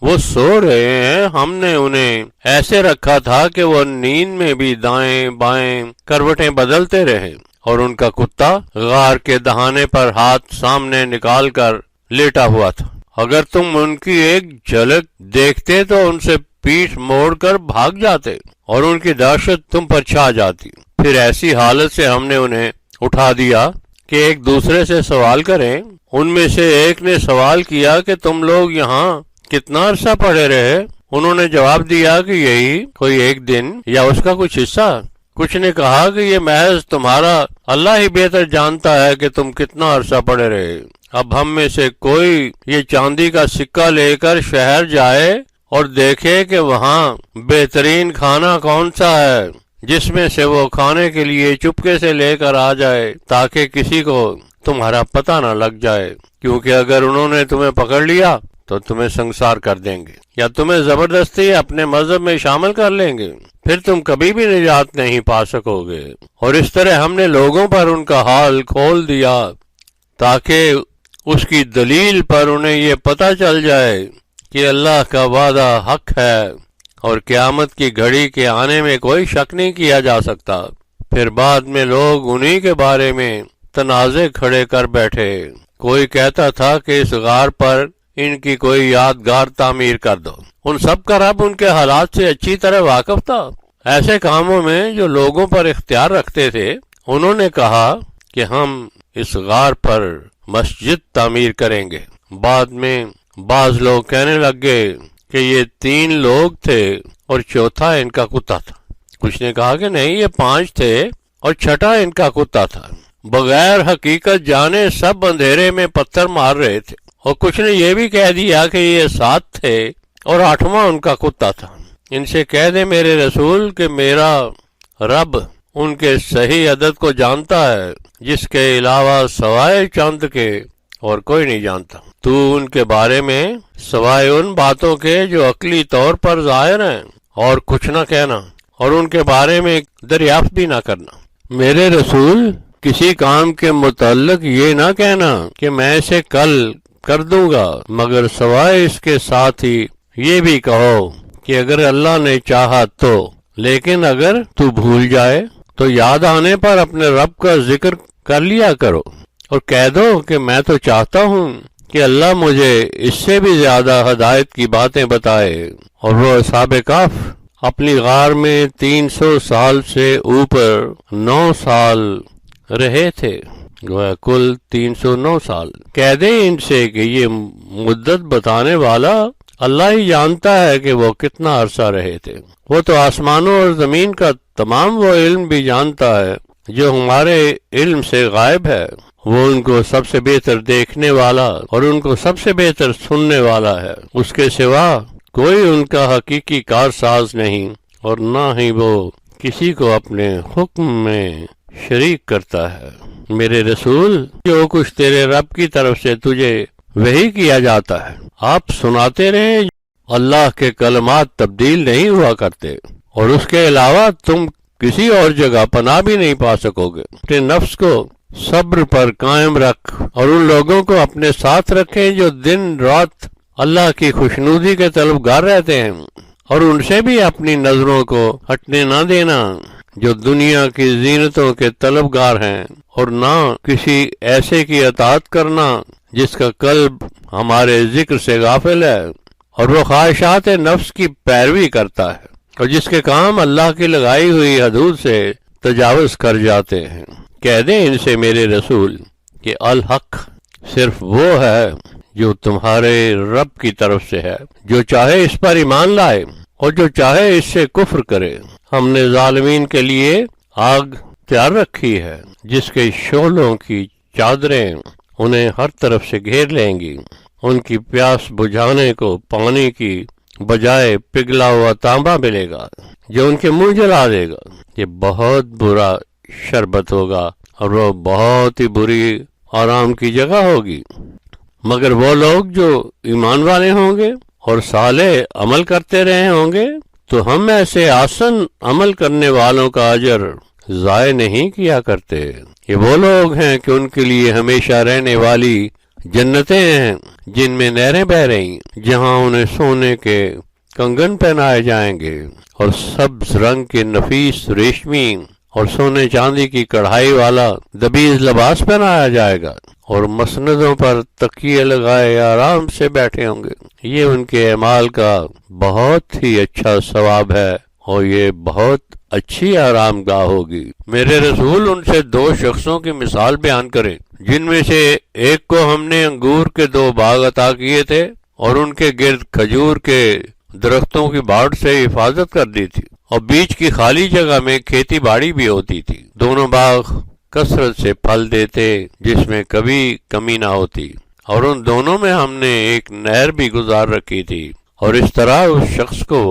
وہ سو رہے ہیں۔ ہم نے انہیں ایسے رکھا تھا کہ وہ نیند میں بھی دائیں بائیں کروٹیں بدلتے رہے، اور ان کا کتا غار کے دہانے پر ہاتھ سامنے نکال کر لیٹا ہوا تھا۔ اگر تم ان کی ایک جھلک دیکھتے تو ان سے پیٹھ موڑ کر بھاگ جاتے، اور ان کی دہشت تم پر چھا جاتی۔ پھر ایسی حالت سے ہم نے انہیں اٹھا دیا کہ ایک دوسرے سے سوال کریں۔ ان میں سے ایک نے سوال کیا کہ تم لوگ یہاں کتنا عرصہ پڑے رہے؟ انہوں نے جواب دیا کہ یہی کوئی ایک دن یا اس کا کچھ حصہ۔ کچھ نے کہا کہ یہ محض تمہارا اللہ ہی بہتر جانتا ہے کہ تم کتنا عرصہ پڑے رہے۔ اب ہم میں سے کوئی یہ چاندی کا سکہ لے کر شہر جائے اور دیکھے کہ وہاں بہترین کھانا کون سا ہے، جس میں سے وہ کھانے کے لیے چپکے سے لے کر آ جائے، تاکہ کسی کو تمہارا پتہ نہ لگ جائے، کیونکہ اگر انہوں نے تمہیں پکڑ لیا تو تمہیں سنسار کر دیں گے، یا تمہیں زبردستی اپنے مذہب میں شامل کر لیں گے، پھر تم کبھی بھی نجات نہیں پا سکو گے۔ اور اس طرح ہم نے لوگوں پر ان کا حال کھول دیا تاکہ اس کی دلیل پر انہیں یہ پتہ چل جائے کہ اللہ کا وعدہ حق ہے، اور قیامت کی گھڑی کے آنے میں کوئی شک نہیں کیا جا سکتا۔ پھر بعد میں لوگ انہی کے بارے میں تنازع کھڑے کر بیٹھے۔ کوئی کہتا تھا کہ اس غار پر ان کی کوئی یادگار تعمیر کر دو۔ ان سب کا رب ان کے حالات سے اچھی طرح واقف تھا۔ ایسے کاموں میں جو لوگوں پر اختیار رکھتے تھے، انہوں نے کہا کہ ہم اس غار پر مسجد تعمیر کریں گے۔ بعد میں بعض لوگ کہنے لگے کہ یہ 3 لوگ تھے اور چوتھا ان کا کتا تھا۔ کچھ نے کہا کہ نہیں، یہ 5 تھے اور چھٹا ان کا کتا تھا۔ بغیر حقیقت جانے سب اندھیرے میں پتھر مار رہے تھے، اور کچھ نے یہ بھی کہہ دیا کہ یہ 7 تھے اور 8واں ان کا کتا تھا۔ ان سے کہہ دے میرے رسول کہ میرا رب ان کے صحیح عدد کو جانتا ہے، جس کے علاوہ سوائے چند کے اور کوئی نہیں جانتا۔ تو ان کے بارے میں سوائے ان باتوں کے جو عقلی طور پر ظاہر ہیں اور کچھ نہ کہنا، اور ان کے بارے میں دریافت بھی نہ کرنا، میرے رسول کسی کام کے متعلق یہ نہ کہنا کہ میں اسے کل کر دوں گا، مگر سوائے اس کے ساتھ ہی یہ بھی کہو کہ اگر اللہ نے چاہا تو، لیکن اگر تو بھول جائے تو یاد آنے پر اپنے رب کا ذکر کر لیا کرو اور کہہ دو کہ میں تو چاہتا ہوں کہ اللہ مجھے اس سے بھی زیادہ ہدایت کی باتیں بتائے۔ اور وہ اصحاب کہف اپنی غار میں 300 سال سے اوپر 9 سال رہے تھے، گویا کل 309 سال۔ کہہ دیں ان سے کہ یہ مدت بتانے والا اللہ ہی جانتا ہے کہ وہ کتنا عرصہ رہے تھے۔ وہ تو آسمانوں اور زمین کا تمام وہ علم بھی جانتا ہے جو ہمارے علم سے غائب ہے۔ وہ ان کو سب سے بہتر دیکھنے والا اور ان کو سب سے بہتر سننے والا ہے۔ اس کے سوا کوئی ان کا حقیقی کارساز نہیں، اور نہ ہی وہ کسی کو اپنے حکم میں شریک کرتا ہے۔ میرے رسول، جو کچھ تیرے رب کی طرف سے تجھے وحی کیا جاتا ہے آپ سناتے رہیں۔ اللہ کے کلمات تبدیل نہیں ہوا کرتے، اور اس کے علاوہ تم کسی اور جگہ پناہ بھی نہیں پا سکو گے۔ اپنے نفس کو صبر پر قائم رکھ اور ان لوگوں کو اپنے ساتھ رکھیں جو دن رات اللہ کی خوشنودی کے طلبگار رہتے ہیں، اور ان سے بھی اپنی نظروں کو ہٹنے نہ دینا جو دنیا کی زینتوں کے طلبگار ہیں، اور نہ کسی ایسے کی اطاعت کرنا جس کا قلب ہمارے ذکر سے غافل ہے، اور وہ خواہشات نفس کی پیروی کرتا ہے، اور جس کے کام اللہ کی لگائی ہوئی حدود سے تجاوز کر جاتے ہیں۔ کہہ دیں ان سے میرے رسول کہ الحق صرف وہ ہے جو تمہارے رب کی طرف سے ہے، جو چاہے اس پر ایمان لائے اور جو چاہے اس سے کفر کرے۔ ہم نے ظالمین کے لیے آگ تیار رکھی ہے جس کے شعلوں کی چادریں انہیں ہر طرف سے گھیر لیں گی۔ ان کی پیاس بجھانے کو پانی کی بجائے پگھلا ہوا تانبا ملے گا جو ان کے منہ جلا دے گا۔ یہ بہت برا شربت ہوگا اور وہ بہت ہی بری آرام کی جگہ ہوگی، مگر وہ لوگ جو ایمان والے ہوں گے اور صالح عمل کرتے رہے ہوں گے تو ہم ایسے آسن عمل کرنے والوں کا اجر ضائع نہیں کیا کرتے۔ یہ وہ لوگ ہیں کہ ان کے لیے ہمیشہ رہنے والی جنتیں ہیں جن میں نہریں بہ رہی، جہاں انہیں سونے کے کنگن پہنائے جائیں گے اور سبز رنگ کے نفیس ریشمی اور سونے چاندی کی کڑھائی والا دبیز لباس پہنایا جائے گا، اور مسندوں پر تکیے لگائے آرام سے بیٹھے ہوں گے۔ یہ ان کے اعمال کا بہت ہی اچھا ثواب ہے، اور یہ بہت اچھی آرام گاہ ہوگی۔ میرے رسول ان سے 2 شخصوں کی مثال بیان کریں جن میں سے ایک کو ہم نے انگور کے 2 باغ عطا کیے تھے اور ان کے گرد کھجور کے درختوں کی باڑ سے حفاظت کر دی تھی، اور بیچ کی خالی جگہ میں کھیتی باڑی بھی ہوتی تھی۔ دونوں باغ کثرت سے پھل دیتے جس میں کبھی کمی نہ ہوتی، اور ان دونوں میں ہم نے ایک نہر بھی گزار رکھی تھی، اور اس طرح اس شخص کو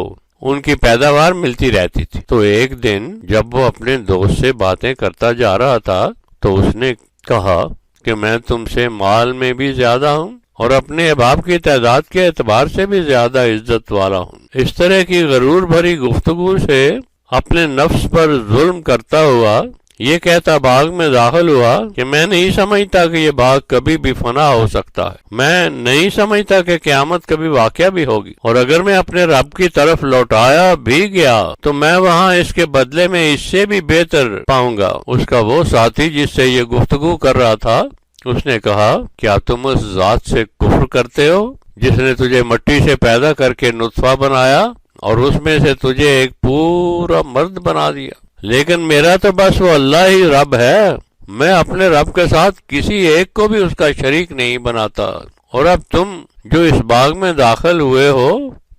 ان کی پیداوار ملتی رہتی تھی۔ تو ایک دن جب وہ اپنے دوست سے باتیں کرتا جا رہا تھا تو اس نے کہا کہ میں تم سے مال میں بھی زیادہ ہوں اور اپنے احباب کی تعداد کے اعتبار سے بھی زیادہ عزت والا ہوں۔ اس طرح کی غرور بھری گفتگو سے اپنے نفس پر ظلم کرتا ہوا یہ کہتا باغ میں داخل ہوا کہ میں نہیں سمجھتا کہ یہ باغ کبھی بھی فنا ہو سکتا ہے، میں نہیں سمجھتا کہ قیامت کبھی واقعہ بھی ہوگی، اور اگر میں اپنے رب کی طرف لوٹایا بھی گیا تو میں وہاں اس کے بدلے میں اس سے بھی بہتر پاؤں گا۔ اس کا وہ ساتھی جس سے یہ گفتگو کر رہا تھا اس نے کہا کیا تم اس ذات سے کفر کرتے ہو جس نے تجھے مٹی سے پیدا کر کے نطفہ بنایا اور اس میں سے تجھے ایک پورا مرد بنا دیا؟ لیکن میرا تو بس وہ اللہ ہی رب ہے، میں اپنے رب کے ساتھ کسی ایک کو بھی اس کا شریک نہیں بناتا۔ اور اب تم جو اس باغ میں داخل ہوئے ہو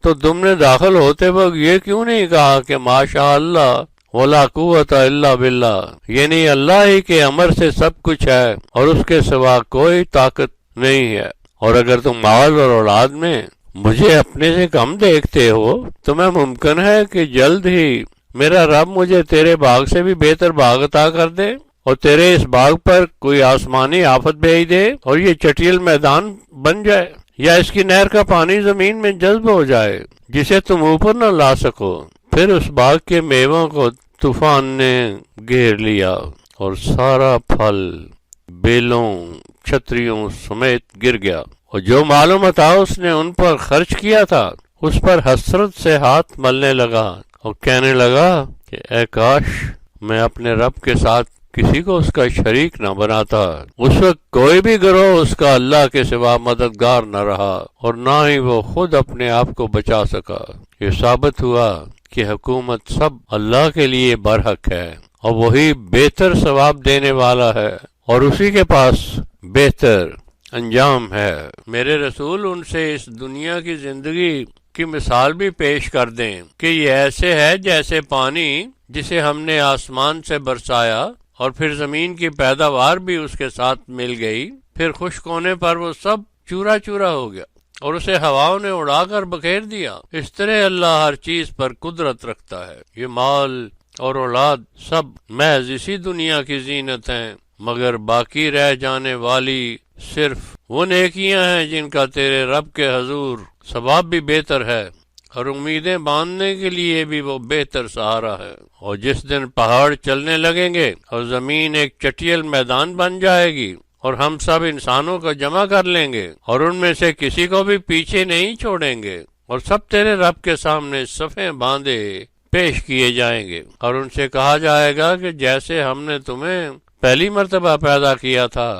تو تم نے داخل ہوتے وقت یہ کیوں نہیں کہا کہ ماشاء اللہ ولا قوت الا باللہ، یعنی اللہ ہی کے امر سے سب کچھ ہے اور اس کے سوا کوئی طاقت نہیں ہے۔ اور اگر تم مال اور اولاد میں مجھے اپنے سے کم دیکھتے ہو تو میں ممکن ہے کہ جلد ہی میرا رب مجھے تیرے باغ سے بھی بہتر باغ عطا کر دے اور تیرے اس باغ پر کوئی آسمانی آفت بھیج دے اور یہ چٹیل میدان بن جائے، یا اس کی نہر کا پانی زمین میں جذب ہو جائے جسے تم اوپر نہ لا سکو، پھر اس باغ کے میووں کو طوفان نے گھیر لیا اور سارا پھل بیلوں چھتریوں سمیت گر گیا، اور جو معلوم تھا اس نے ان پر خرچ کیا تھا اس پر حسرت سے ہاتھ ملنے لگا اور کہنے لگا کہ اے کاش میں اپنے رب کے ساتھ کسی کو اس کا شریک نہ بناتا۔ اس وقت کوئی بھی گروہ اس کا اللہ کے سوا مددگار نہ رہا اور نہ ہی وہ خود اپنے آپ کو بچا سکا۔ یہ ثابت ہوا کہ حکومت سب اللہ کے لیے برحق ہے اور وہی بہتر ثواب دینے والا ہے اور اسی کے پاس بہتر انجام ہے۔ میرے رسول ان سے اس دنیا کی زندگی کی مثال بھی پیش کر دیں کہ یہ ایسے ہے جیسے پانی جسے ہم نے آسمان سے برسایا اور پھر زمین کی پیداوار بھی اس کے ساتھ مل گئی، پھر خشک ہونے پر وہ سب چورا چورا ہو گیا اور اسے ہواؤں نے اڑا کر بکھیر دیا۔ اس طرح اللہ ہر چیز پر قدرت رکھتا ہے۔ یہ مال اور اولاد سب محض اسی دنیا کی زینت ہیں، مگر باقی رہ جانے والی صرف وہ نیکیاں ہیں جن کا تیرے رب کے حضور ثواب بھی بہتر ہے اور امیدیں باندھنے کے لیے بھی وہ بہتر سہارا ہے۔ اور جس دن پہاڑ چلنے لگیں گے اور زمین ایک چٹیل میدان بن جائے گی اور ہم سب انسانوں کو جمع کر لیں گے اور ان میں سے کسی کو بھی پیچھے نہیں چھوڑیں گے، اور سب تیرے رب کے سامنے صفیں باندھے پیش کیے جائیں گے، اور ان سے کہا جائے گا کہ جیسے ہم نے تمہیں پہلی مرتبہ پیدا کیا تھا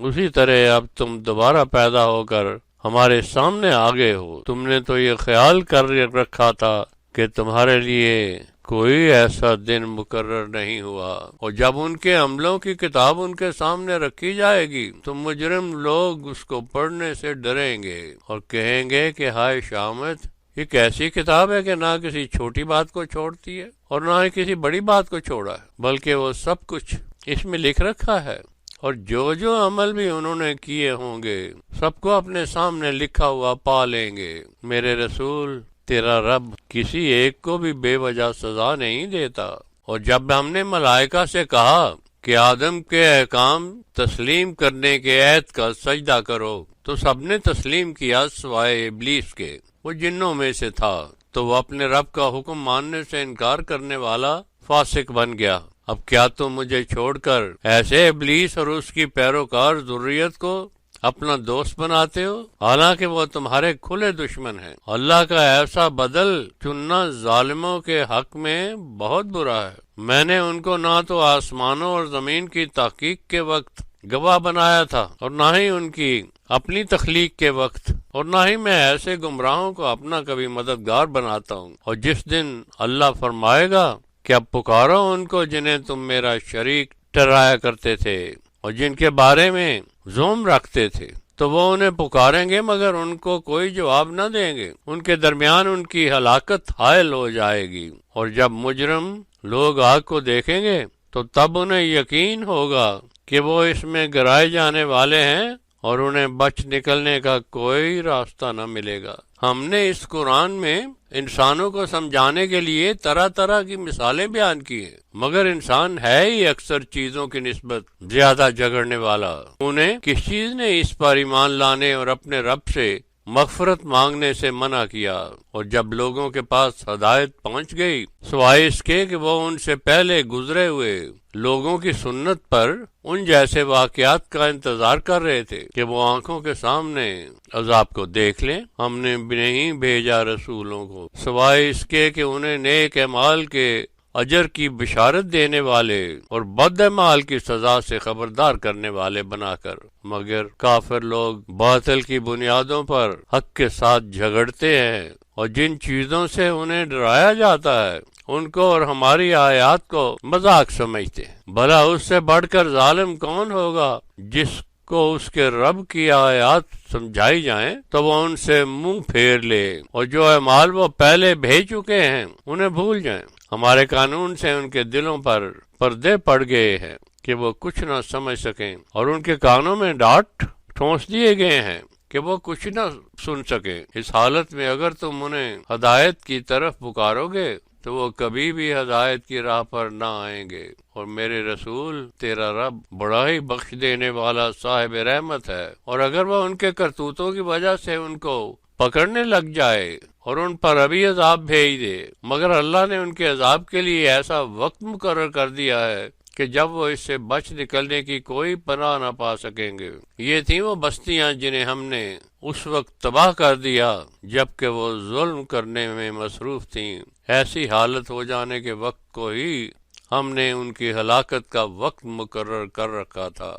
اسی طرح اب تم دوبارہ پیدا ہو کر ہمارے سامنے آ گئے ہو۔ تم نے تو یہ خیال کر رکھا تھا کہ تمہارے لیے کوئی ایسا دن مقرر نہیں ہوا، اور جب ان کے عملوں کی کتاب ان کے سامنے رکھی جائے گی تو مجرم لوگ اس کو پڑھنے سے ڈریں گے اور کہیں گے کہ ہائے شامت، یہ کیسی کتاب ہے کہ نہ کسی چھوٹی بات کو چھوڑتی ہے اور نہ ہی کسی بڑی بات کو چھوڑا ہے، بلکہ وہ سب کچھ اس میں لکھ رکھا ہے، اور جو جو عمل بھی انہوں نے کیے ہوں گے سب کو اپنے سامنے لکھا ہوا پا لیں گے۔ میرے رسول، تیرا رب کسی ایک کو بھی بے وجہ سزا نہیں دیتا۔ اور جب ہم نے ملائکہ سے کہا کہ آدم کے احکام تسلیم کرنے کے عہد کا سجدہ کرو تو سب نے تسلیم کیا سوائے ابلیس کے، وہ جنوں میں سے تھا، تو وہ اپنے رب کا حکم ماننے سے انکار کرنے والا فاسق بن گیا۔ اب کیا تم مجھے چھوڑ کر ایسے ابلیس اور اس کی پیروکار ذریت کو اپنا دوست بناتے ہو، حالانکہ وہ تمہارے کھلے دشمن ہیں۔ اللہ کا ایسا بدل چننا ظالموں کے حق میں بہت برا ہے۔ میں نے ان کو نہ تو آسمانوں اور زمین کی تحقیق کے وقت گواہ بنایا تھا اور نہ ہی ان کی اپنی تخلیق کے وقت، اور نہ ہی میں ایسے گمراہوں کو اپنا کبھی مددگار بناتا ہوں۔ اور جس دن اللہ فرمائے گا کہ اب پکارو ان کو جنہیں تم میرا شریک ٹھہرایا کرتے تھے اور جن کے بارے میں زوم رکھتے تھے، تو وہ انہیں پکاریں گے مگر ان کو کوئی جواب نہ دیں گے۔ ان کے درمیان ان کی ہلاکت حائل ہو جائے گی، اور جب مجرم لوگ آگ کو دیکھیں گے تو تب انہیں یقین ہوگا کہ وہ اس میں گرائے جانے والے ہیں اور انہیں بچ نکلنے کا کوئی راستہ نہ ملے گا۔ ہم نے اس قرآن میں انسانوں کو سمجھانے کے لیے طرح طرح کی مثالیں بیان کی ہیں، مگر انسان ہے ہی اکثر چیزوں کی نسبت زیادہ جھگڑنے والا۔ انہیں کس چیز نے اس پر ایمان لانے اور اپنے رب سے مغفرت مانگنے سے منع کیا؟ اور جب لوگوں کے پاس ہدایت پہنچ گئی سوائے اس کے کہ وہ ان سے پہلے گزرے ہوئے لوگوں کی سنت پر ان جیسے واقعات کا انتظار کر رہے تھے کہ وہ آنکھوں کے سامنے عذاب کو دیکھ لیں، ہم نے نہیں بھیجا رسولوں کو سوائے اس کے کہ انہیں نیک اعمال کے اجر کی بشارت دینے والے اور بد اعمال کی سزا سے خبردار کرنے والے بنا کر، مگر کافر لوگ باطل کی بنیادوں پر حق کے ساتھ جھگڑتے ہیں، اور جن چیزوں سے انہیں ڈرایا جاتا ہے ان کو اور ہماری آیات کو مذاق سمجھتے ہیں۔ بھلا اس سے بڑھ کر ظالم کون ہوگا جس کو اس کے رب کی آیات سمجھائی جائیں تو وہ ان سے منہ پھیر لے، اور جو اعمال وہ پہلے بھیج چکے ہیں انہیں بھول جائیں۔ ہمارے قانون سے ان کے دلوں پر پردے پڑ گئے ہیں کہ وہ کچھ نہ سمجھ سکیں، اور ان کے کانوں میں ڈانٹ ٹھونس دیے گئے ہیں کہ وہ کچھ نہ سن سکیں۔ اس حالت میں اگر تم انہیں ہدایت کی طرف پکارو گے تو وہ کبھی بھی ہدایت کی راہ پر نہ آئیں گے۔ اور میرے رسول، تیرا رب بڑا ہی بخش دینے والا صاحب رحمت ہے، اور اگر وہ ان کے کرتوتوں کی وجہ سے ان کو پکڑنے لگ جائے اور ان پر ابھی عذاب بھیج دے، مگر اللہ نے ان کے عذاب کے لیے ایسا وقت مقرر کر دیا ہے کہ جب وہ اس سے بچ نکلنے کی کوئی پناہ نہ پا سکیں گے۔ یہ تھیں وہ بستیاں جنہیں ہم نے اس وقت تباہ کر دیا جبکہ وہ ظلم کرنے میں مصروف تھیں۔ ایسی حالت ہو جانے کے وقت کو ہی ہم نے ان کی ہلاکت کا وقت مقرر کر رکھا تھا۔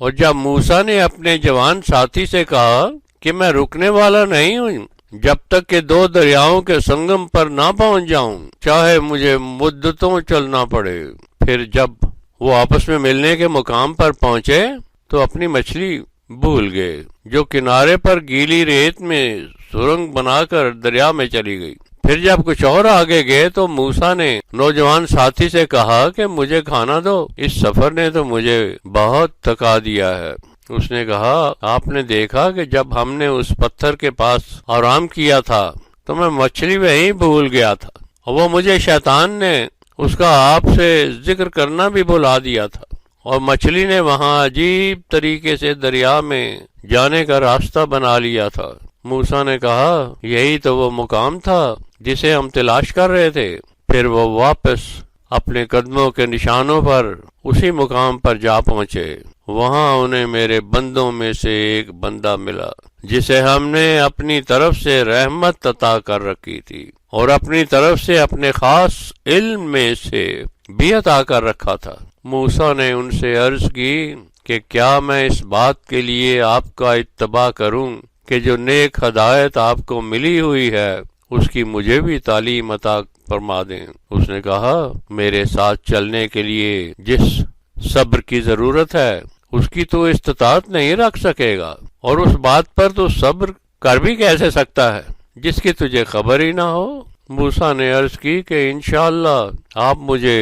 اور جب موسیٰ نے اپنے جوان ساتھی سے کہا کہ میں رکنے والا نہیں ہوں جب تک کہ 2 دریاؤں کے سنگم پر نہ پہنچ جاؤں، چاہے مجھے مدتوں چلنا پڑے۔ پھر جب وہ آپس میں ملنے کے مقام پر پہنچے تو اپنی مچھلی بھول گئے جو کنارے پر گیلی ریت میں سرنگ بنا کر دریا میں چلی گئی۔ پھر جب کچھ اور آگے گئے تو موسیٰ نے نوجوان ساتھی سے کہا کہ مجھے کھانا دو، اس سفر نے تو مجھے بہت تھکا دیا ہے۔ اس نے کہا آپ نے دیکھا کہ جب ہم نے اس پتھر کے پاس آرام کیا تھا تو میں مچھلی وہیں بھول گیا تھا، اور وہ مجھے شیطان نے اس کا آپ سے ذکر کرنا بھی بھلا دیا تھا، اور مچھلی نے وہاں عجیب طریقے سے دریا میں جانے کا راستہ بنا لیا تھا۔ موسیٰ نے کہا یہی تو وہ مقام تھا جسے ہم تلاش کر رہے تھے۔ پھر وہ واپس اپنے قدموں کے نشانوں پر اسی مقام پر جا پہنچے۔ وہاں انہیں میرے بندوں میں سے ایک بندہ ملا جسے ہم نے اپنی طرف سے رحمت عطا کر رکھی تھی اور اپنی طرف سے اپنے خاص علم میں سے بھی عطا کر رکھا تھا۔ موسیٰ نے ان سے عرض کی کہ کیا میں اس بات کے لیے آپ کا اتباع کروں کہ جو نیک ہدایت آپ کو ملی ہوئی ہے اس کی مجھے بھی تعلیم عطا فرما دیں۔ اس نے کہا میرے ساتھ چلنے کے لیے جس صبر کی ضرورت ہے اس کی تو استطاعت نہیں رکھ سکے گا، اور اس بات پر تو صبر کر بھی کیسے سکتا ہے جس کی تجھے خبر ہی نہ ہو۔ موسیٰ نے عرض کی کہ انشاءاللہ آپ مجھے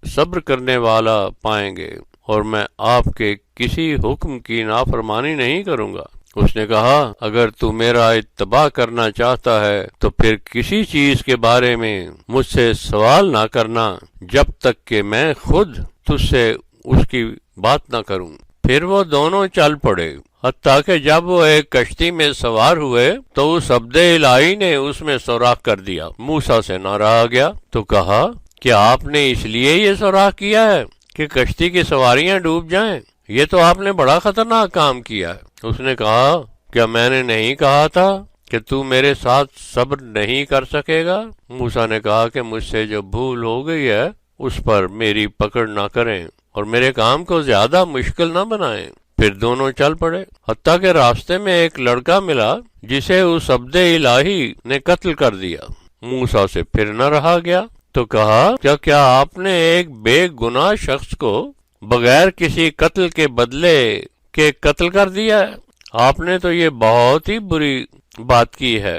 صبر کرنے والا پائیں گے اور میں آپ کے کسی حکم کی نافرمانی نہیں کروں گا۔ اس نے کہا اگر تو میرا اتباع کرنا چاہتا ہے تو پھر کسی چیز کے بارے میں مجھ سے سوال نہ کرنا جب تک کہ میں خود تجھ سے اس کی بات نہ کروں۔ پھر وہ دونوں چل پڑے، حتیٰ کہ جب وہ ایک کشتی میں سوار ہوئے تو اس عبد الہی نے اس میں سوراخ کر دیا۔ موسیٰ سے نہ رہا گیا تو کہا کیا آپ نے اس لیے یہ سوراخ کیا ہے کہ کشتی کی سواریاں ڈوب جائیں؟ یہ تو آپ نے بڑا خطرناک کام کیا ہے۔ اس نے کہا کیا میں نے نہیں کہا تھا کہ تو میرے ساتھ صبر نہیں کر سکے گا؟ موسیٰ نے کہا کہ مجھ سے جو بھول ہو گئی ہے اس پر میری پکڑ نہ کریں اور میرے کام کو زیادہ مشکل نہ بنائیں۔ پھر دونوں چل پڑے، حتیٰ کہ راستے میں ایک لڑکا ملا جسے اس عبد الہی نے قتل کر دیا۔ موسیٰ سے پھر نہ رہا گیا تو کہا کیا آپ نے ایک بے گناہ شخص کو بغیر کسی قتل کے بدلے کے قتل کر دیا ہے؟ آپ نے تو یہ بہت ہی بری بات کی ہے۔